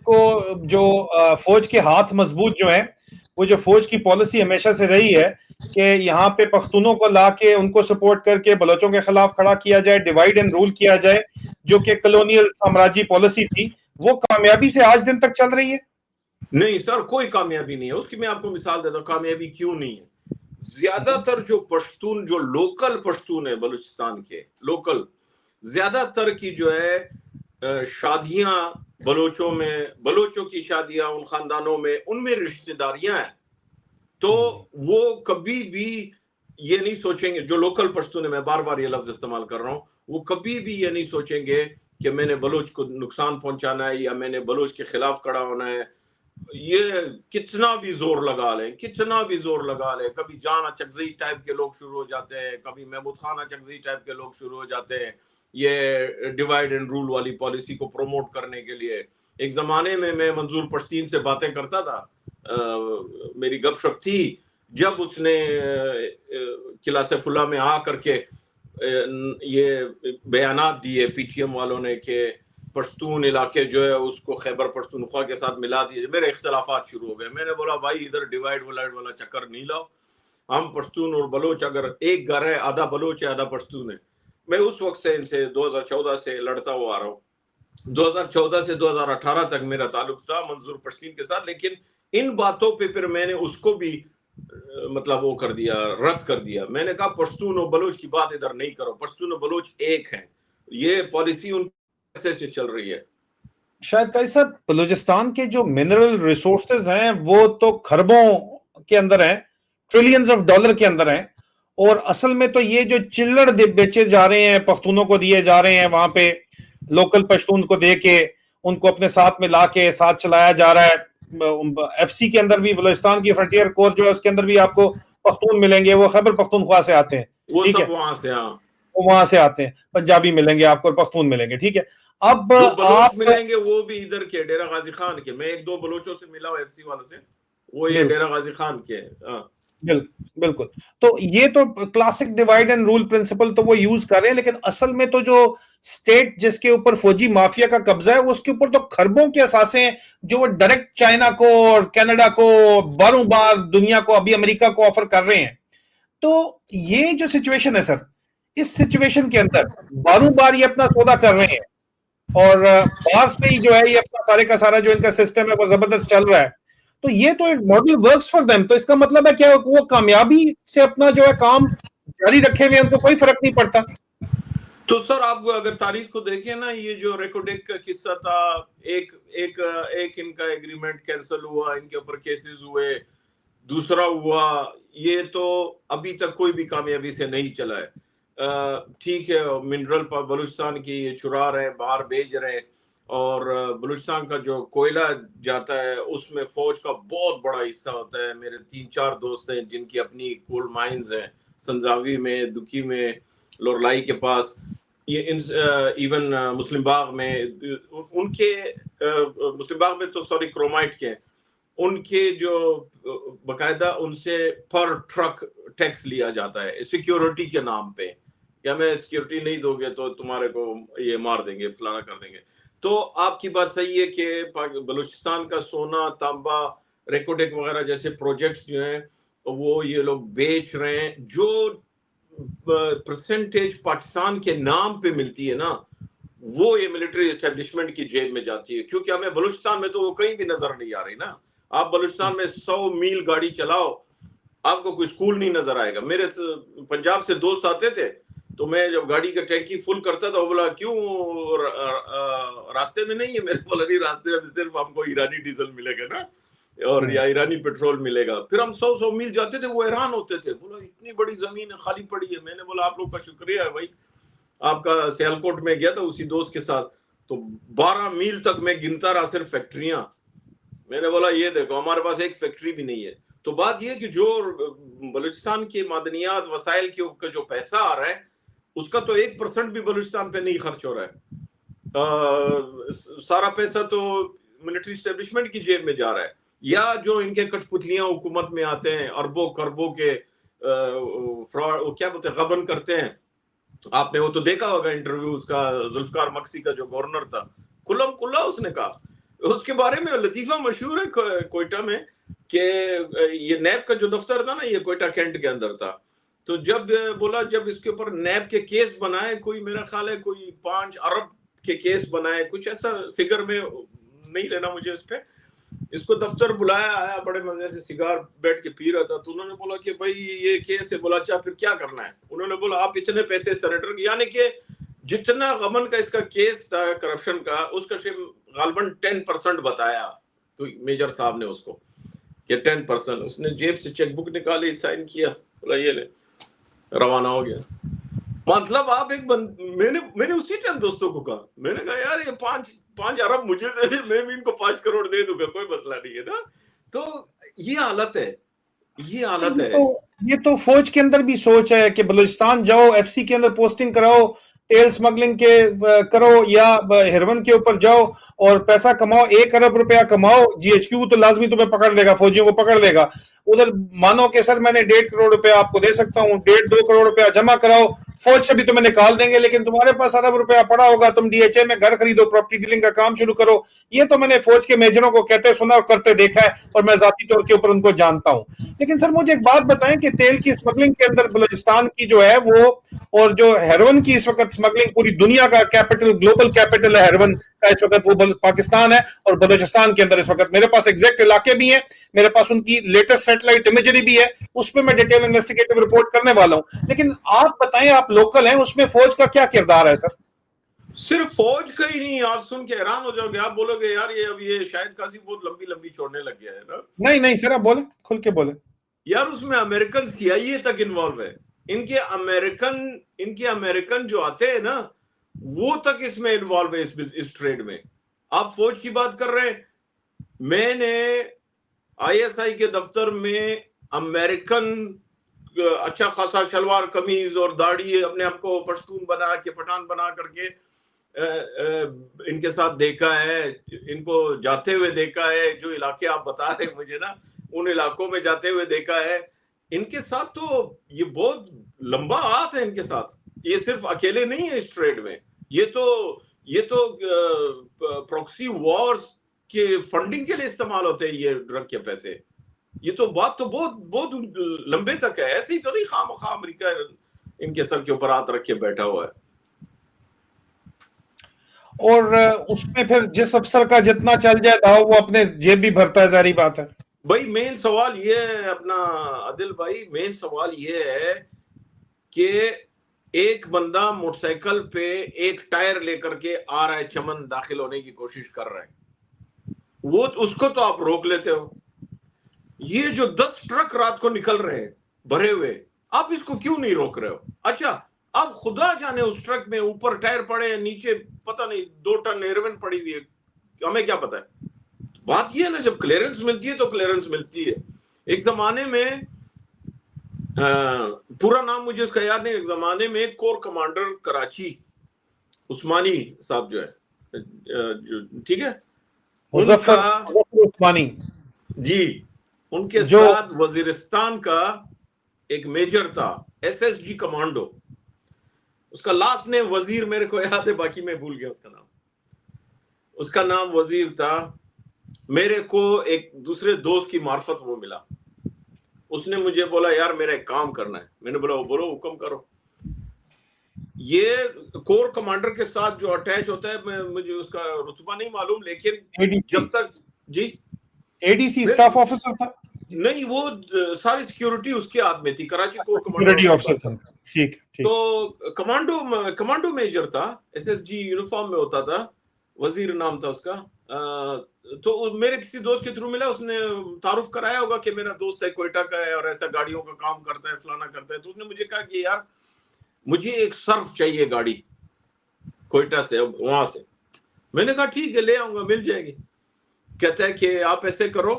के हाथ मजबूत जो है, वो जो फौज की पॉलिसी हमेशा से रही है कि यहाँ पे पख्तूनों को लाके उनको सपोर्ट करके बलोचों के खिलाफ खड़ा किया जाए, डिवाइड एंड रूल किया जाए, जो कि कॉलोनियल साम्राज्य पॉलिसी थी, वो कामयाबी से आज दिन तक चल रही है? नहीं सर, कोई कामयाबी नहीं है उसकी। मैं आपको मिसाल देता हूँ कामयाबी क्यों नहीं है। ज्यादातर जो पश्तून, जो लोकल पश्तून है बलूचिस्तान के, लोकल, ज्यादातर की जो है शादियां बलोचों में, बलोचों की शादियां उन खानदानों में, उनमें रिश्तेदारियां हैं, तो वो कभी भी ये नहीं सोचेंगे, जो लोकल पश्तून है, मैं बार बार ये लफ्ज इस्तेमाल कर रहा हूँ, वो कभी भी ये नहीं सोचेंगे कि मैंने बलोच को नुकसान पहुंचाना है या मैंने बलोच के खिलाफ खड़ा होना है। ये कितना भी जोर लगा ले, कितना भी जोर लगा ले, कभी जान अचकज़ई टाइप के लोग शुरू हो जाते हैं, कभी महमूद खान अचकज़ई टाइप के लोग शुरू हो जाते हैं, ये डिवाइड एंड रूल वाली पॉलिसी को प्रमोट करने के लिए। एक जमाने में मैं मंजूर पश्तीन से बातें करता था, मेरी गपशप थी, जब उसने किला सैफुल्लाह में आ करके ये बयानात दिए पीटीएम वालों ने कि पश्तून इलाके जो है उसको खैबर पश्तूनख्वा के साथ मिला दिए, मेरे इख्तलाफात शुरू हो गए। मैंने बोला भाई इधर डिवाइड वलाइड वाला चक्कर नहीं लाओ, हम पश्तून और बलोच अगर एक घर है, आधा बलोच है आधा पश्तून है। मैं उस वक्त से इनसे 2014 से लड़ता हुआ आ रहा हूँ। 2014 से 2018 तक मेरा ताल्लुक था मंजूर पश्तीन के साथ, लेकिन इन बातों पे फिर मैंने उसको भी मतलब वो कर दिया, रद्द कर दिया। मैंने कहा पश्तून और बलोच की बात इधर नहीं करो, पश्तून और बलोच एक हैं। ये पॉलिसी उन से चल रही है। शायद काजी साहब, बलूचिस्तान के जो मिनरल रिसोर्सेज हैं वो तो खरबों के अंदर हैं, ट्रिलियंस ऑफ डॉलर के अंदर हैं, और असल में तो ये जो चिल्लड़ बेचे जा रहे हैं, पख्तूनों को दिए जा रहे हैं, वहां पे लोकल पश्तून को दे के उनको अपने साथ में लाके साथ चलाया जा रहा है। एफसी के अंदर भी, बलूचिस्तान की फ्रंटियर कोर जो है उसके अंदर भी आपको पख्तून मिलेंगे, वो खैबर पख्तूनख्वा से आते हैं, ठीक है, वहां से, हाँ, वो वहां से आते हैं। पंजाबी मिलेंगे आपको और पख्तून मिलेंगे, ठीक है। अब जो बलोच आप मिलेंगे वो भी इधर के डेरा गाजी खान के। मैं एक दो बलोचों से मिला हूं एफसी वालों से, वो ये डेरा गाजी खान के। बिल्कुल। तो ये तो classic divide and rule principle तो वो यूज कर रहे हैं, लेकिन असल में तो जो स्टेट जिसके ऊपर फौजी माफिया का कब्जा है, उसके ऊपर तो खरबों के असासे हैं, जो वो डायरेक्ट चाइना को और कनाडा को, बारों बार दुनिया को, अभी अमेरिका को ऑफर कर रहे हैं। तो ये जो सिचुएशन है सर, इस सिचुएशन के अंदर बारों बार ये अपना सौदा कर रहे हैं, और बाहर से ही जो है ये अपना सारे का सारा जो इनका सिस्टम है वो जबरदस्त चल रहा है। तो ये तो एक मॉडल वर्क्स फॉर देम। तो इसका मतलब है क्या, वो कामयाबी से अपना जो है काम जारी रखे हुए, उनको कोई फर्क नहीं पड़ता। तो सर आप अगर तारीख को देखें ना, ये जो रेकोडेक का किस्सा था, एक एक एक इनका एग्रीमेंट कैंसिल हुआ, इनके ऊपर केसेस हुए, दूसरा हुआ, ये तो अभी तक कोई भी कामयाबी से नहीं चला है। ठीक है, मिनरल पर बलूचिस्तान की ये चुरा रहे हैं, बाहर भेज रहे हैं, और बलूचिस्तान का जो कोयला जाता है उसमें फौज का बहुत बड़ा हिस्सा होता है। मेरे 3-4 दोस्त हैं जिनकी अपनी कोल माइंस हैं, संजावी में, दुकी में, लोरलाई के पास, ये इवन मुस्लिम बाग में, उनके मुस्लिम बाग में तो सॉरी क्रोमाइट के, उनके जो बकायदा उनसे पर ट्रक टैक्स लिया जाता है सिक्योरिटी के नाम पे, क्या मैं सिक्योरिटी नहीं दोगे तो तुम्हारे को ये मार देंगे, फलाना कर देंगे। तो आपकी बात सही है कि बलूचिस्तान का सोना, तांबा, रेकोडेक वगैरह जैसे प्रोजेक्ट्स जो हैं वो ये लोग बेच रहे हैं। जो परसेंटेज पाकिस्तान के नाम पे मिलती है ना, वो ये मिलिट्री एस्टेब्लिशमेंट की जेब में जाती है, क्योंकि हमें बलूचिस्तान में तो वो कहीं भी नजर नहीं आ रही ना। आप बलूचिस्तान में 100 मील गाड़ी चलाओ, आपको कोई स्कूल नहीं नजर आएगा। मेरे पंजाब से दोस्त आते थे, तो मैं जब गाड़ी का टैंकी फुल करता था, वो बोला क्यों रास्ते में नहीं है? मेरे बोला नहीं, रास्ते में सिर्फ हमको ईरानी डीजल मिलेगा ना, और या ईरानी पेट्रोल मिलेगा। फिर हम 100 मील जाते थे, वो हैरान होते थे, बोला इतनी बड़ी जमीन है खाली पड़ी है। मैंने बोला आप लोग का शुक्रिया है भाई, आपका सियालकोट में गया था उसी दोस्त के साथ, तो 12 मील तक मैं गिनता रहा सिर्फ फैक्ट्रियां। मैंने बोला ये देखो हमारे पास एक फैक्ट्री भी नहीं है। तो बात ये कि जो बलूचिस्तान के मादनियात वसाइल के जो पैसा आ रहा है, उसका तो 1% भी बलूचिस्तान पे नहीं खर्च हो रहा है। सारा पैसा तो मिलिट्री एस्टेब्लिशमेंट की जेब में जा रहा है, या जो इनके कठपुतलियां हुकूमत में आते हैं, अरबों खरबों के फ्रॉड, क्या बोलते हैं, गबन करते हैं। आपने वो तो देखा होगा इंटरव्यू उसका, जुल्फकार मक्सी का जो गवर्नर था, कुल्लम कुल्ला उसने कहा। उसके बारे में लतीफा मशहूर है कोयटा में कि ये नैब का जो दफ्तर था ना, ये कोयटा कैंट के अंदर था। तो जब बोला, जब इसके ऊपर नैब के केस बनाए, कोई मेरा ख्याल है कोई 5 अरब के केस बनाए, कुछ ऐसा फिगर में नहीं लेना मुझे इस पे, इसको दफ्तर बुलाया, आया, बड़े मजे से सिगार बैठ के पी रहा था। तो उन्होंने बोला कि भाई ये केस है। बोला अच्छा फिर क्या करना है? उन्होंने बोला आप इतने पैसे सरेंडर, यानी कि जितना गमन का इसका केस था करप्शन का, उसका गालबन 10% बताया कोई मेजर साहब ने उसको, कि 10%। उसने जेब से चेकबुक निकाली, साइन किया, बोला ये ले। रवाना हो गया। मतलब आप मैंने उसी टाइम दोस्तों को कहा, मैंने कहा यार ये 5 अरब मुझे दे दे, मैं भी इनको 5 करोड़ दे दूंगा, कोई मसला नहीं है ना। तो ये हालत है, ये हालत है। ये तो फौज के अंदर भी सोच है कि बलूचिस्तान जाओ, एफसी के अंदर पोस्टिंग कराओ, तेल स्मगलिंग के करो, या हेरोइन के ऊपर जाओ और पैसा कमाओ, 1 अरब रुपया कमाओ, जीएचक्यू तो लाजमी तुम्हें पकड़ लेगा, फौजियों को पकड़ लेगा। उधर मानो कि सर मैंने 1.5 करोड़ रुपया आपको दे सकता हूँ, 1.5-2 करोड़ रुपया जमा कराओ, फौज से भी तुम्हें निकाल देंगे, लेकिन तुम्हारे पास अरब रुपया पड़ा होगा, तुम डीएचए में घर खरीदो, प्रॉपर्टी डीलिंग का काम शुरू करो। ये तो मैंने फौज के मेजरों को कहते सुना और करते देखा है, और मैं जाती तौर के ऊपर उनको जानता हूं। लेकिन सर मुझे एक बात बताएं कि तेल की स्मगलिंग के अंदर बलूचिस्तान की जो है वो, और जो हेरोइन की इस वक्त स्मगलिंग, पूरी दुनिया का कैपिटल, ग्लोबल कैपिटल है हेरोइन का इस वक्त, वो पाकिस्तान है। और बलूचिस्तान के अंदर इस वक्त मेरे पास एग्जैक्ट इलाके भी हैं, मेरे पास उनकी लेटेस्ट सैटेलाइट इमेजरी भी है, उस पर मैं डिटेल इन्वेस्टिगेटिव रिपोर्ट करने वाला हूं। लेकिन आप बताएं, आप लोकल हैं, उसमें फौज का क्या किरदार है सर? सिर्फ फौज का ही नहीं, आप सुन के हैरान हो जाओगे, आप बोलोगे यार ये अब ये शाहिद काजी बहुत लंबी लंबी छोड़ने लग गया है ना। नहीं नहीं सर, आप बोले, खुल के बोले। यार उसमें अमेरिकन सीआईए तक इन्वॉल्व है, इनके अमेरिकन जो आते हैं ना, वो तक इसमें इन्वॉल्व है, इस ट्रेड में। आप फौज की बात कर रहे हैं, मैंने आईएसआई के दफ्तर में अमेरिकन अच्छा खासा शलवार कमीज और दाढ़ी, अपने आप को पश्तून बना के, पठान बना करके इनके साथ देखा है, इनको जाते हुए देखा है। जो इलाके आप बता रहे मुझे ना, उन इलाकों में जाते हुए देखा है इनके साथ। तो ये बहुत लंबा हाथ है इनके साथ, ये सिर्फ अकेले नहीं है इस ट्रेड में। ये तो प्रॉक्सी वॉर्स के फंडिंग के लिए इस्तेमाल होते हैं ये ड्रग के पैसे। ये तो बात तो बहुत लंबे तक है, ऐसे ही तो नहीं खामखा अमेरिका इनके सर के ऊपर हाथ रख के बैठा हुआ है। और उसमें फिर जिस अफसर का जितना चल जाए दाव, वो अपने जेब भी भरता है, जारी बात है। भाई मेन सवाल ये है अपना आदिल भाई, मेन सवाल ये है कि एक बंदा मोटरसाइकिल पे एक टायर लेकर के आ रहा है, चमन दाखिल होने की कोशिश कर रहा है, वो उसको तो आप रोक लेते हो। ये जो 10 ट्रक रात को निकल रहे हैं भरे हुए, आप इसको क्यों नहीं रोक रहे हो? अच्छा, अब खुदा जाने उस ट्रक में ऊपर टायर पड़े हैं, नीचे पता नहीं 2 टन हेरोइन पड़ी हुई है, हमें क्या पता है। बात ये है ना, जब क्लियरेंस मिलती है तो क्लियरेंस मिलती है। एक जमाने में पूरा नाम मुझे उसका याद नहीं, एक जमाने में कोर कमांडर कराची उस्मानी साहब जो है, ठीक है, मुजफ्फर उस्मानी जी, उनके साथ वजीरिस्तान का एक मेजर था, एसएसजी कमांडो, उसका लास्ट नेम वजीर मेरे को याद है, बाकी मैं भूल गया उसका नाम। उसका नाम वजीर था। मेरे को एक दूसरे दोस्त की मार्फत वो मिला, उसने मुझे बोला यार मेरा एक काम करना है। मैंने बोला बोलो हुक्म करो। ये कोर कमांडर के साथ जो अटैच होता है, मुझे उसका रुतबा नहीं मालूम, लेकिन जब तक जी एडीसी स्टाफ ऑफिसर था नहीं, वो सारी सिक्योरिटी उसके हाथ में थी, कराची कोर सिक्योरिटी ऑफिसर था। ठीक। तो कमांडो मेजर था, एसएसजी यूनिफॉर्म में होता था, वजीर नाम था उसका। तो मेरे किसी दोस्त के थ्रू मिला, उसने तारुफ कराया होगा कि मेरा दोस्त है, क्वेटा का है और ऐसा गाड़ियों का काम करता है, फलाना करता है। तो उसने मुझे कहा कि यार मुझे एक सर्फ चाहिए गाड़ी क्वेटा से, वहां से। मैंने कहा ठीक है ले आऊंगा, मिल जाएगी। कहता है कि आप ऐसे करो,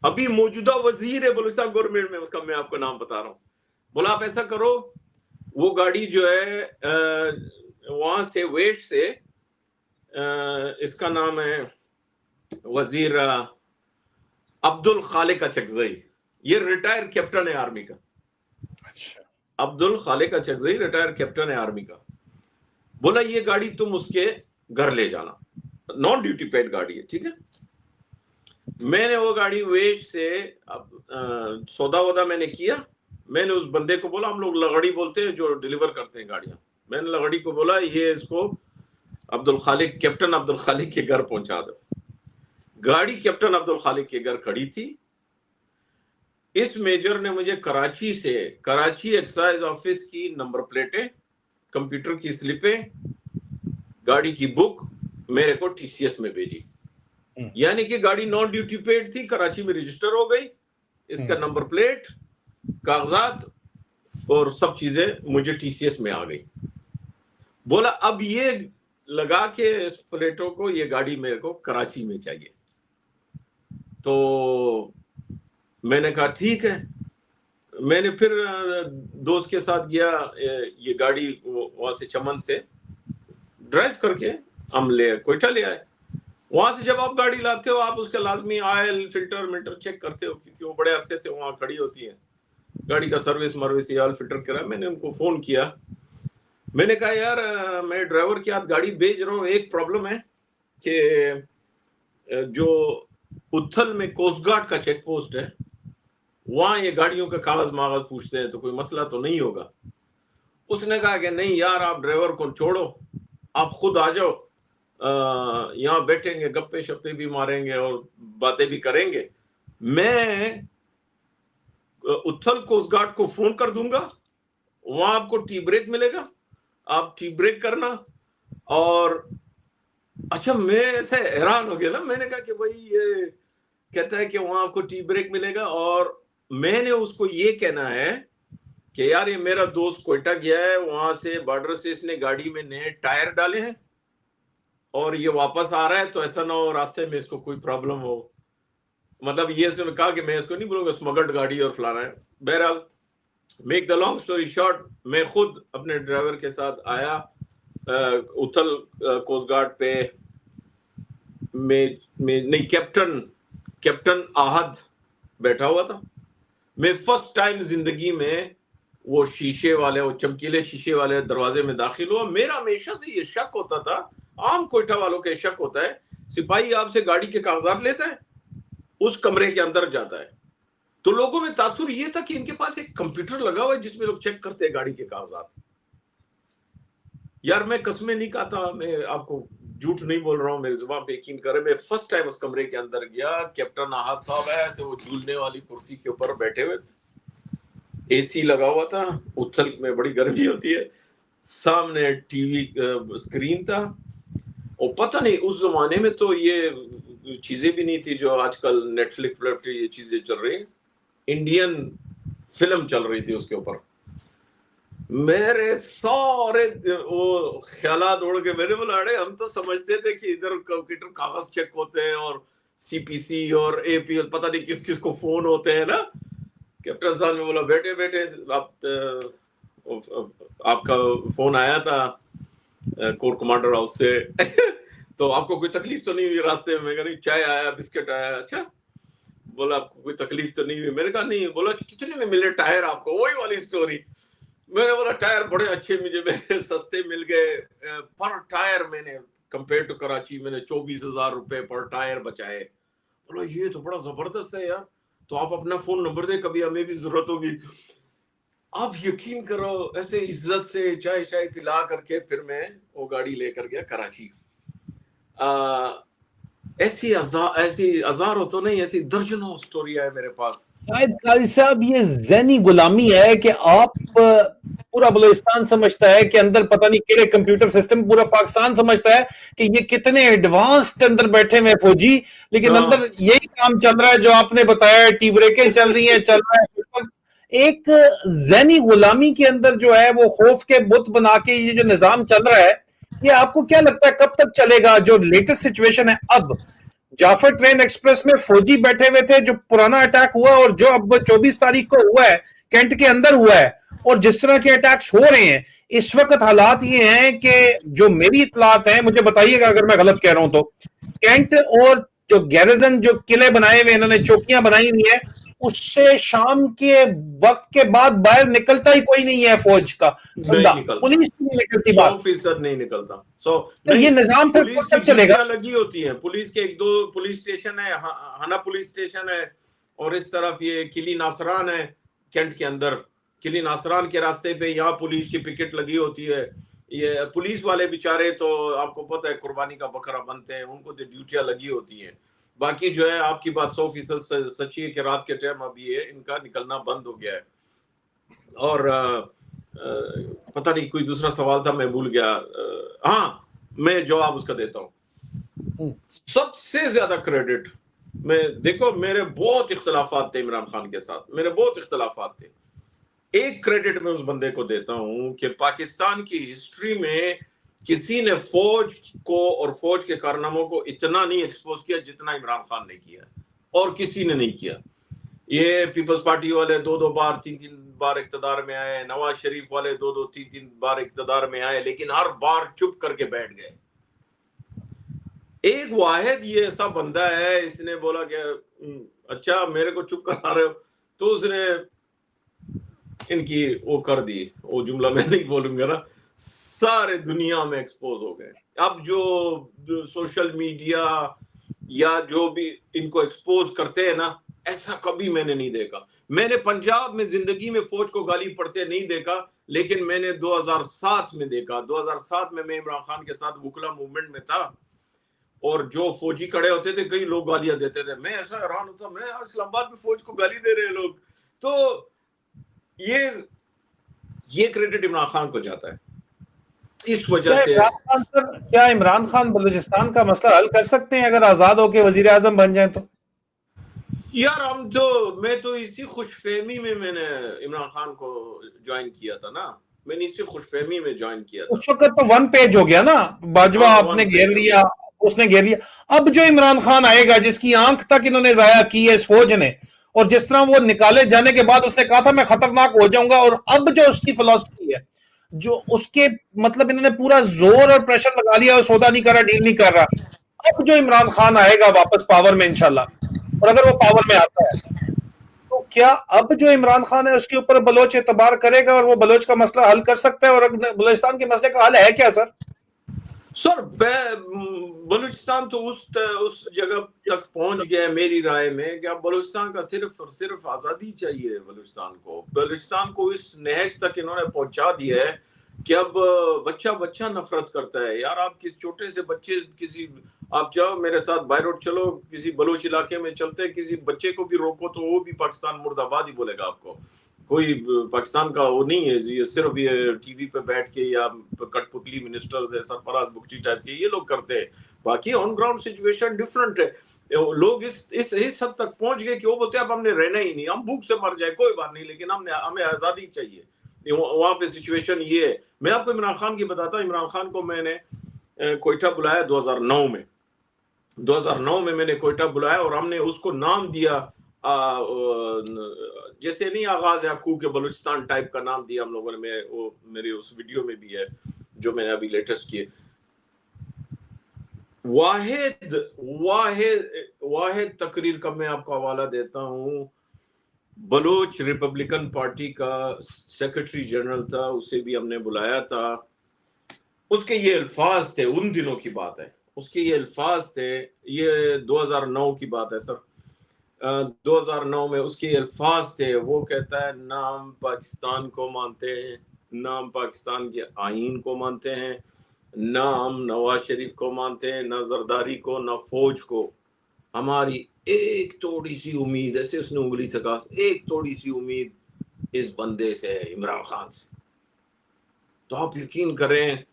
अभी मौजूदा वजीर है बलूचिस्तान गवर्नमेंट में, उसका मैं आपको नाम बता रहा हूँ। बोला आप ऐसा करो, वो गाड़ी जो है वहां से वेस्ट से, इसका नाम है वजीर अब्दुल खालिक अचकजई, ये रिटायर कैप्टन है आर्मी का। अच्छा। अब्दुल खालिक अचकजई रिटायर कैप्टन है आर्मी का। बोला ये गाड़ी तुम उसके घर ले जाना, नॉन ड्यूटी पेड गाड़ी है, ठीक है। मैंने वो गाड़ी वेस्ट से सौदा वोदा मैंने किया। मैंने उस बंदे को बोला, हम लोग लगड़ी बोलते हैं जो डिलीवर करते हैं गाड़ियां, मैंने लगड़ी को बोला ये इसको अब्दुल खालिक, कैप्टन अब्दुल खालिक के घर पहुंचा दो। गाड़ी कैप्टन अब्दुल खालिक के घर खड़ी थी। इस मेजर ने मुझे कराची से, कराची एक्साइज ऑफिस की नंबर प्लेटें, कंप्यूटर की स्लिपें, गाड़ी की बुक मेरे को टीसीएस में भेजी। यानी कि गाड़ी नॉन ड्यूटी पेड थी, कराची में रजिस्टर हो गई, इसका नंबर प्लेट, कागजात और सब चीजें मुझे टीसीएस में आ गई। बोला अब ये लगा के इस प्लेटो को, ये गाड़ी मेरे को कराची में चाहिए। तो मैंने कहा ठीक है। मैंने फिर दोस्त के साथ गया, ये गाड़ी वहां से चमन से ड्राइव करके हम ले कोयटा ले आए। वहां से जब आप गाड़ी लाते हो, आप उसका लाजमी ऑयल फिल्टर चेक करते हो, क्योंकि वो बड़े अरसे से वहां खड़ी होती है। गाड़ी का सर्विस मर्विस ऑयल फिल्टर करा। मैंने उनको फोन किया, मैंने कहा यार मैं ड्राइवर के हाथ गाड़ी भेज रहा हूँ, एक प्रॉब्लम है कि जो उथल में कोस्ट गार्ड का चेक पोस्ट है, वहां ये गाड़ियों का कागज मागज पूछते हैं, तो कोई मसला तो नहीं होगा। उसने कहा कि नहीं यार, आप ड्राइवर को छोड़ो, आप खुद आ जाओ, यहाँ बैठेंगे, गप्पे शप्पे भी मारेंगे और बातें भी करेंगे। मैं उथल कोस्ट गार्ड को फोन कर दूंगा, वहां आपको टी ब्रेक मिलेगा, आप टी ब्रेक करना। और अच्छा, मैं ऐसे हैरान हो गया ना, मैंने कहा कि भाई ये कहता है कि वहां आपको टी ब्रेक मिलेगा, और मैंने उसको ये कहना है कि यार ये मेरा दोस्त कोयटा गया है, वहां से बॉर्डर से इसने गाड़ी में नए टायर डाले हैं और ये वापस आ रहा है, तो ऐसा ना हो रास्ते में इसको कोई प्रॉब्लम हो। मतलब ये उसने कहा कि मैं इसको नहीं बोलूंगा स्मगल्ड गाड़ी और फलाना है। बहरहाल make the long story short, मैं खुद अपने ड्राइवर के साथ आया उथल कोस्ट गार्ड पे। नहीं, कैप्टन आहद बैठा हुआ था। मैं फर्स्ट टाइम जिंदगी में वो शीशे वाले, वो चमकीले शीशे वाले दरवाजे में दाखिल हुआ। मेरा हमेशा से ये शक होता था, आम कोयटा वालों के शक होता है, सिपाही आपसे गाड़ी के कागजात लेता है, उस कमरे के अंदर जाता है, तो लोगों में तासुर ये था कि इनके पास एक कंप्यूटर लगा हुआ है जिसमें लोग चेक करते हैं गाड़ी के कागजात। यार मैं कसमें नहीं खाता, मैं आपको झूठ नहीं बोल रहा हूँ, मेरी जुबान पे यकीन करें। मैं फर्स्ट टाइम उस कमरे के अंदर गया, कैप्टन आहद साहब ऐसे वो झूलने वाली कुर्सी के ऊपर बैठे हुए थे, एसी लगा हुआ था, उथल में बड़ी गर्मी होती है, सामने टीवी स्क्रीन था। और पता नहीं उस जमाने में तो ये चीजें भी नहीं थी जो आजकल नेटफ्लिक्स ये चीजें चल रही है, इंडियन फिल्म चल रही थी उसके ऊपर। मेरे सारे वो ख्यालात उड़ के, मैंने बोला अरे हम तो समझते थे कि इधर कंप्यूटर कागज चेक होते हैं और सीपीसी और एपीएल पता नहीं किस किस को फोन होते हैं ना। कैप्टन साहब ने बोला बैठे बैठे आपका फोन आया था कोर कमांडर हाउस से तो आपको कोई तकलीफ तो नहीं हुई रास्ते में? मैंने कहा नहीं, चाय आया, बिस्किट आया। अच्छा, बोला आपको कोई तकलीफ तो नहीं हुई? मैंने कहा नहीं। बोला कितने में मिले टायर आपको? वही वाली स्टोरी। मैंने बोला टायर बड़े अच्छे मुझे सस्ते मिल गए पर टायर। मैंने कंपेयर टू कराची मैंने 24,000 रुपए पर टायर बचाए। बोला ये तो बड़ा जबरदस्त है यार, तो आप अपना फोन नंबर दे, कभी हमें भी जरूरत होगी। आप यकीन करो, ऐसे इज्जत से चाय शाय पिला करके फिर मैं वो गाड़ी लेकर गया कराची। ऐसी हजारों तो नहीं, ऐसी दर्जनों स्टोरियां है मेरे पास। शायद काजी साहब ये ज़हनी गुलामी है कि आप पूरा बलूचिस्तान समझता है कि अंदर पता नहीं केड़े कंप्यूटर सिस्टम, पूरा पाकिस्तान समझता है कि ये कितने एडवांस्ड अंदर बैठे हुए फौजी, लेकिन अंदर यही काम चल रहा है जो आपने बताया, टी ब्रेकें चल रही हैं, चल रहा है सिस्टम। एक ज़हनी गुलामी के अंदर जो है वो खौफ के बुत बना के ये जो निजाम चल रहा है, ये आपको क्या लगता है कब तक चलेगा? जो लेटेस्ट सिचुएशन है, अब जाफर ट्रेन एक्सप्रेस में फौजी बैठे हुए थे, जो पुराना अटैक हुआ और जो अब 24 तारीख को हुआ है कैंट के अंदर हुआ है, और जिस तरह के अटैक्स हो रहे हैं इस वक्त, हालात ये हैं कि जो मेरी इतलात है, मुझे बताइएगा अगर मैं गलत कह रहा हूं, तो कैंट और जो गैरिजन, जो किले बनाए हुए इन्होंने, चौकियां बनाई हुई है, उससे शाम के वक्त के बाद बाहर निकलता ही कोई नहीं है फौज का बंदा, पुलिस नहीं निकलती, 100% नहीं निकलता। तो ये निजाम फिर कब तक चलेगा? लगी होती है पुलिस के, एक दो पुलिस स्टेशन है, हना पुलिस स्टेशन है, और इस तरफ ये किली नासरान है कैंट के अंदर। किली नासरान के रास्ते पे यहाँ पुलिस की पिकेट लगी होती है। ये पुलिस वाले बेचारे तो आपको पता है कुर्बानी का बकरा बनते हैं, उनको तो ड्यूटियां लगी होती हैं। बाकी जो है आपकी बात 100% सच्ची है कि रात के टाइम अब ये इनका निकलना बंद हो गया है। और पता नहीं कोई दूसरा सवाल था, मैं भूल गया। हाँ, मैं जवाब उसका देता हूँ। सबसे ज्यादा क्रेडिट मैं, देखो मेरे बहुत इख्तलाफात थे इमरान खान के साथ, मेरे बहुत इख्तलाफात थे, एक क्रेडिट मैं उस बंदे को देता हूं कि पाकिस्तान की हिस्ट्री में किसी ने फौज को और फौज के कारनामों को इतना नहीं एक्सपोज किया जितना इमरान खान ने किया, और किसी ने नहीं किया। ये पीपल्स पार्टी वाले 2-2 बार 3-3 बार इक्तदार में आए, नवाज शरीफ वाले 2-2 3-3 बार इक्तदार में आए, लेकिन हर बार चुप करके बैठ गए। एक वाहिद ये ऐसा बंदा है, इसने बोला कि अच्छा मेरे को चुप करा रहे हो, तो उसने इनकी वो कर दी, वो जुमला मैं नहीं बोलूंगा ना, सारे दुनिया में एक्सपोज हो गए। अब जो सोशल मीडिया या जो भी इनको एक्सपोज करते हैं ना, ऐसा कभी मैंने नहीं देखा। मैंने पंजाब में जिंदगी में फौज को गाली पड़ते नहीं देखा, लेकिन मैंने 2007 में देखा। 2007 में मैं इमरान खान के साथ वुकला मूवमेंट में था, और जो फौजी खड़े होते थे कई लोग गालियां देते थे, मैं ऐसा हैरान होता, मैं इस्लामाबाद में फौज को गाली दे रहे हैं लोग। तो ये क्रेडिट इमरान खान को जाता है इस वजह से। क्या इमरान खान बलूचिस्तान का मसला हल कर सकते हैं अगर आजाद होकर वजीर आजम बन जाए तो? यार मैं तो इसी खुशफहमी में मैंने इमरान खान को ज्वाइन किया था ना, मैंने इसी खुशफहमी में ज्वाइन किया था। उस वक्त तो वन पेज हो गया ना, बाजवा आपने घेर लिया, उसने घेर लिया। अब जो इमरान खान आएगा, जिसकी आंख तक इन्होंने जाया की है इस फौज ने, और जिस तरह वो निकाले जाने के बाद उसने कहा था मैं खतरनाक हो जाऊंगा, और अब जो उसकी फिलॉसफी है, जो उसके मतलब इन्होंने पूरा जोर और प्रेशर लगा लिया और सौदा नहीं कर रहा, डील नहीं कर रहा। अब जो इमरान खान आएगा वापस पावर में इंशाल्लाह, और अगर वो पावर में आता है तो क्या अब जो इमरान खान है उसके ऊपर बलोच एतबार करेगा और वो बलोच का मसला हल कर सकता है? और बलोचिस्तान के मसले का हल है क्या सर? सर बलूचिस्तान तो उस जगह तक पहुंच गया है मेरी राय में कि अब बलूचिस्तान का सिर्फ और सिर्फ आजादी चाहिए। बलूचिस्तान को इस नहज तक इन्होंने पहुंचा दिया है कि अब बच्चा नफरत करता है। यार आप किस छोटे से बच्चे, आप जाओ मेरे साथ बाय रोड चलो, किसी बलोच इलाके में चलते, किसी बच्चे को भी रोको तो वो भी पाकिस्तान मुर्दाबाद ही बोलेगा आपको। कोई पाकिस्तान का वो नहीं है, ये सिर्फ ये टीवी पे बैठ के या कठपुतली मिनिस्टर्स है, सरफराज बुख्शी टाइप के ये लोग करते हैं। बाकी ऑन ग्राउंड सिचुएशन डिफरेंट है। लोग इस हद तक पहुंच गए कि वो बोलते हैं अब हमने रहना ही नहीं, हम भूख से मर जाए कोई बात नहीं, लेकिन हमें आजादी चाहिए। वहां पे सिचुएशन ये है। मैं आपको इमरान खान की बताता हूँ। इमरान खान को मैंने कोयटा बुलाया 2009 में। 2009 में मैंने कोयटा बुलाया और हमने उसको नाम दिया जैसे नहीं आगाज याकूब के बलूचिस्तान टाइप का नाम दिया हम लोगों ने। वो मेरे उस वीडियो में भी है जो मैंने अभी लेटेस्ट किए। वाहिद तकरीर का मैं आपको हवाला देता हूँ। बलोच रिपब्लिकन पार्टी का सेक्रेटरी जनरल था, उसे भी हमने बुलाया था। उसके ये अल्फाज थे, उन दिनों की बात है, उसके ये अल्फाज थे, ये 2009 की बात है सर। 2009 में उसके अल्फाज थे, वो कहता है ना हम पाकिस्तान को मानते हैं, ना हम पाकिस्तान के आईन को मानते हैं, ना हम नवाज शरीफ को मानते हैं, ना जरदारी को, ना फौज को। हमारी एक थोड़ी सी उम्मीद, ऐसे उसने उंगली से कहा, एक थोड़ी सी उम्मीद इस बंदे से है, इमरान खान से। तो आप यकीन करें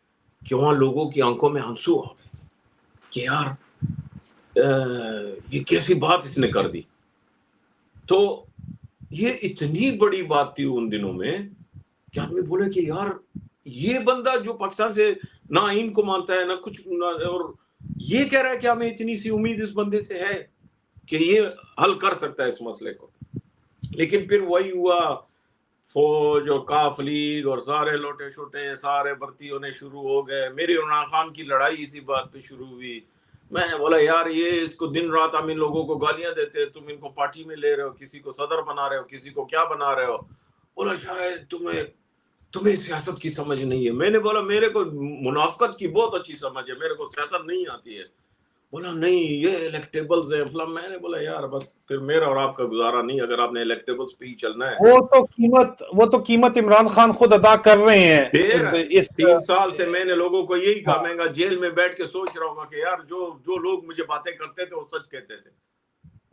कि वहां लोगों की आंखों में आंसू आ गए कि यार ये कैसी बात इसने कर दी। तो ये इतनी बड़ी बात थी उन दिनों में कि आदमी बोले कि यार ये बंदा जो पाकिस्तान से ना आईन को मानता है ना कुछ ना, और ये कह रहा है कि हमें इतनी सी उम्मीद इस बंदे से है कि ये हल कर सकता है इस मसले को। लेकिन फिर वही हुआ, फौज और काफ लीग और सारे लोटे छोटे सारे भर्ती होने शुरू हो गए। मेरी इमरान खान की लड़ाई इसी बात पे शुरू हुई। मैंने बोला यार ये इसको दिन रात हम इन लोगों को गालियां देते हैं, तुम इनको पार्टी में ले रहे हो, किसी को सदर बना रहे हो, किसी को क्या बना रहे हो। बोला शायद तुम्हें सियासत की समझ नहीं है। मैंने बोला मेरे को मुनाफकत की बहुत अच्छी समझ है, मेरे को सियासत नहीं आती है। बोला नहीं ये इलेक्टेबल्स है फिल्म। मैंने बोला यार बस फिर मेरा और आपका गुजारा नहीं, अगर आपने इलेक्टेबल्स पे ही चलना है। वो तो कीमत इमरान खान खुद अदा कर रहे हैं। इस 3 साल से मैंने लोगों को यही कहा, मैं जेल में बैठ के सोच रहा हूँ कि यार जो लोग मुझे बातें करते थे वो सच कहते थे।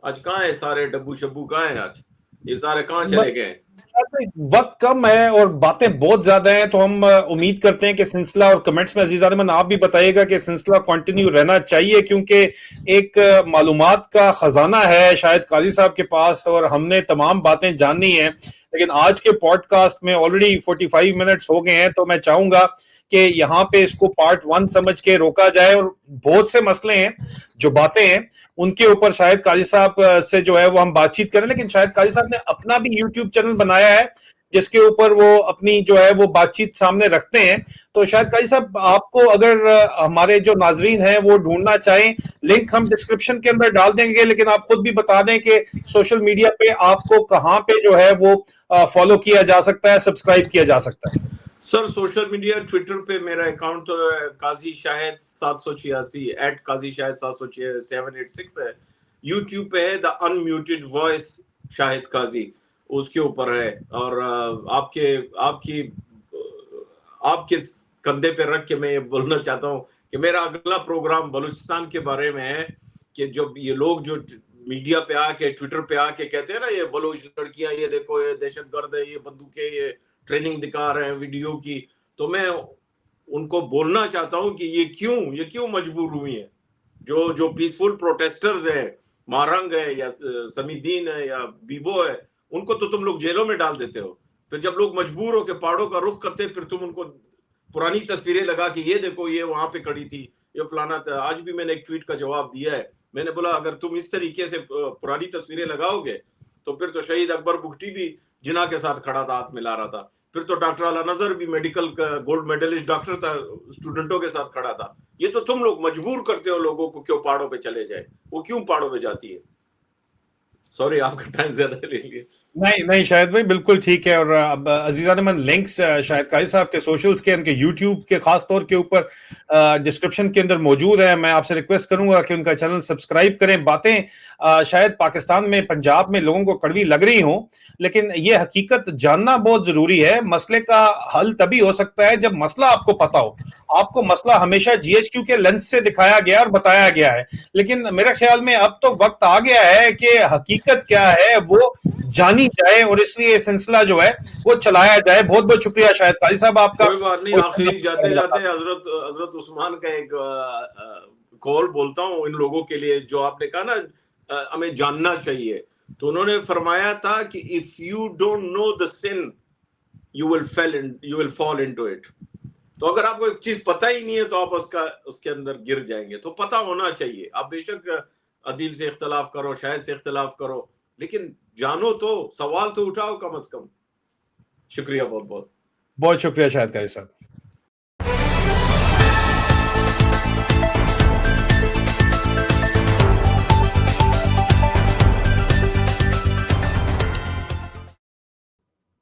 आज कहाँ है सारे डब्बू शब्बू, कहाँ है आज ये सारे, कहाँ चले गए? वक्त कम है और बातें बहुत ज्यादा हैं, तो हम उम्मीद करते हैं कि सिलसिला, और कमेंट्स में अजीज़ान आप भी बताइएगा कि सिलसिला कंटिन्यू रहना चाहिए, क्योंकि एक मालूमात का खजाना है शायद काजी साहब के पास और हमने तमाम बातें जाननी है। लेकिन आज के पॉडकास्ट में ऑलरेडी 45 मिनट्स हो गए हैं, तो मैं चाहूंगा कि यहाँ पे इसको पार्ट 1 समझ के रोका जाए, और बहुत से मसले हैं जो बातें हैं उनके ऊपर शायद काजी साहब से जो है वो हम बातचीत करें। लेकिन शायद काजी साहब ने अपना भी यूट्यूब चैनल बनाया है जिसके ऊपर वो अपनी जो है वो बातचीत सामने रखते हैं। तो शायद काजी साहब आपको अगर हमारे जो नाजरीन हैं वो ढूंढना चाहें, लिंक हम डिस्क्रिप्शन के अंदर डाल देंगे, लेकिन आप खुद भी बता दें कि सोशल मीडिया पे आपको कहां पे जो है वो फॉलो किया जा सकता है, सब्सक्राइब किया जा सकता है। सर सोशल मीडिया ट्विटर पे मेरा अकाउंट तो काजी शाहिद 786 @काजी शाहिद 786 है। यूट्यूब पे है द अनम्यूटेड वॉइस शाहिद काजी, उसके ऊपर है। और आपके आपकी आपके कंधे पे रख के मैं ये बोलना चाहता हूँ कि मेरा अगला प्रोग्राम बलूचिस्तान के बारे में है। कि जो ये लोग जो मीडिया पे आके ट्विटर पे आके कहते हैं ना, ये बलूच लड़कियां, ये देखो ये दहशतगर्द है, ये बंदूकें, ये ट्रेनिंग दिखा रहे हैं वीडियो की, तो मैं उनको बोलना चाहता हूं कि ये क्यों मजबूर हुई है। जो पीसफुल प्रोटेस्टर्स है, मारंग है या समीदीन है या बीबो है, उनको तो तुम लोग जेलों में डाल देते हो। फिर जब लोग मजबूर हो के पहाड़ों का रुख करते, फिर तुम उनको पुरानी तस्वीरें लगा कि ये देखो ये वहां पे खड़ी थी, ये फलाना था। आज भी मैंने एक ट्वीट का जवाब दिया है। मैंने बोला अगर तुम इस तरीके से पुरानी तस्वीरें लगाओगे तो फिर तो शहीद अकबर बुख्ती भी जिना के साथ खड़ा था, हाथ मिला रहा था। फिर तो डॉक्टर अला नजर भी मेडिकल का गोल्ड मेडलिस्ट डॉक्टर था, स्टूडेंटों के साथ खड़ा था। ये तो तुम लोग मजबूर करते हो लोगों को क्यों पहाड़ों पे चले जाए। वो क्यों पहाड़ों पे जाती है। सॉरी आपका टाइम ज्यादा ले लिया। नहीं नहीं शायद भाई, बिल्कुल ठीक है। और अब अजीज़ान मन लिंक्स शायद काजी साहब के सोशल्स के, उनके यूट्यूब के खास तौर के ऊपर डिस्क्रिप्शन के अंदर मौजूद है। मैं आपसे रिक्वेस्ट करूंगा कि उनका चैनल सब्सक्राइब करें। बातें शायद पाकिस्तान में, पंजाब में लोगों को कड़वी लग रही हो, लेकिन ये हकीकत जानना बहुत जरूरी है। मसले का हल तभी हो सकता है जब मसला आपको पता हो। आपको मसला हमेशा जीएचक्यू के लेंस से दिखाया गया और बताया गया है, लेकिन मेरे ख्याल में अब तो वक्त आ गया है कि हकीकत क्या है वो जानी जाए, और इसलिए ये सिलसिला जो है वो चलाया जाए। बहुत बहुत शुक्रिया शायद काजी साहब आपका। कोई बात नहीं, आखिरी जाते जाते हजरत उस्मान का एक कॉल बोलता हूँ इन लोगों के लिए जो आपने कहा ना हमें जानना चाहिए। तो उन्होंने फरमाया था कि if you don't know the sin you will fall into it. तो अगर आपको एक चीज पता ही नहीं है तो आप उसके अंदर गिर जाएंगे। तो पता होना चाहिए। आप बेशक अदील से इख्तलाफ करो, शायद से इख्तलाफ करो, लेकिन जानो तो, सवाल तो उठाओ कम से कम। शुक्रिया बहुत बहुत। बहुत शुक्रिया शायद काजी साहब।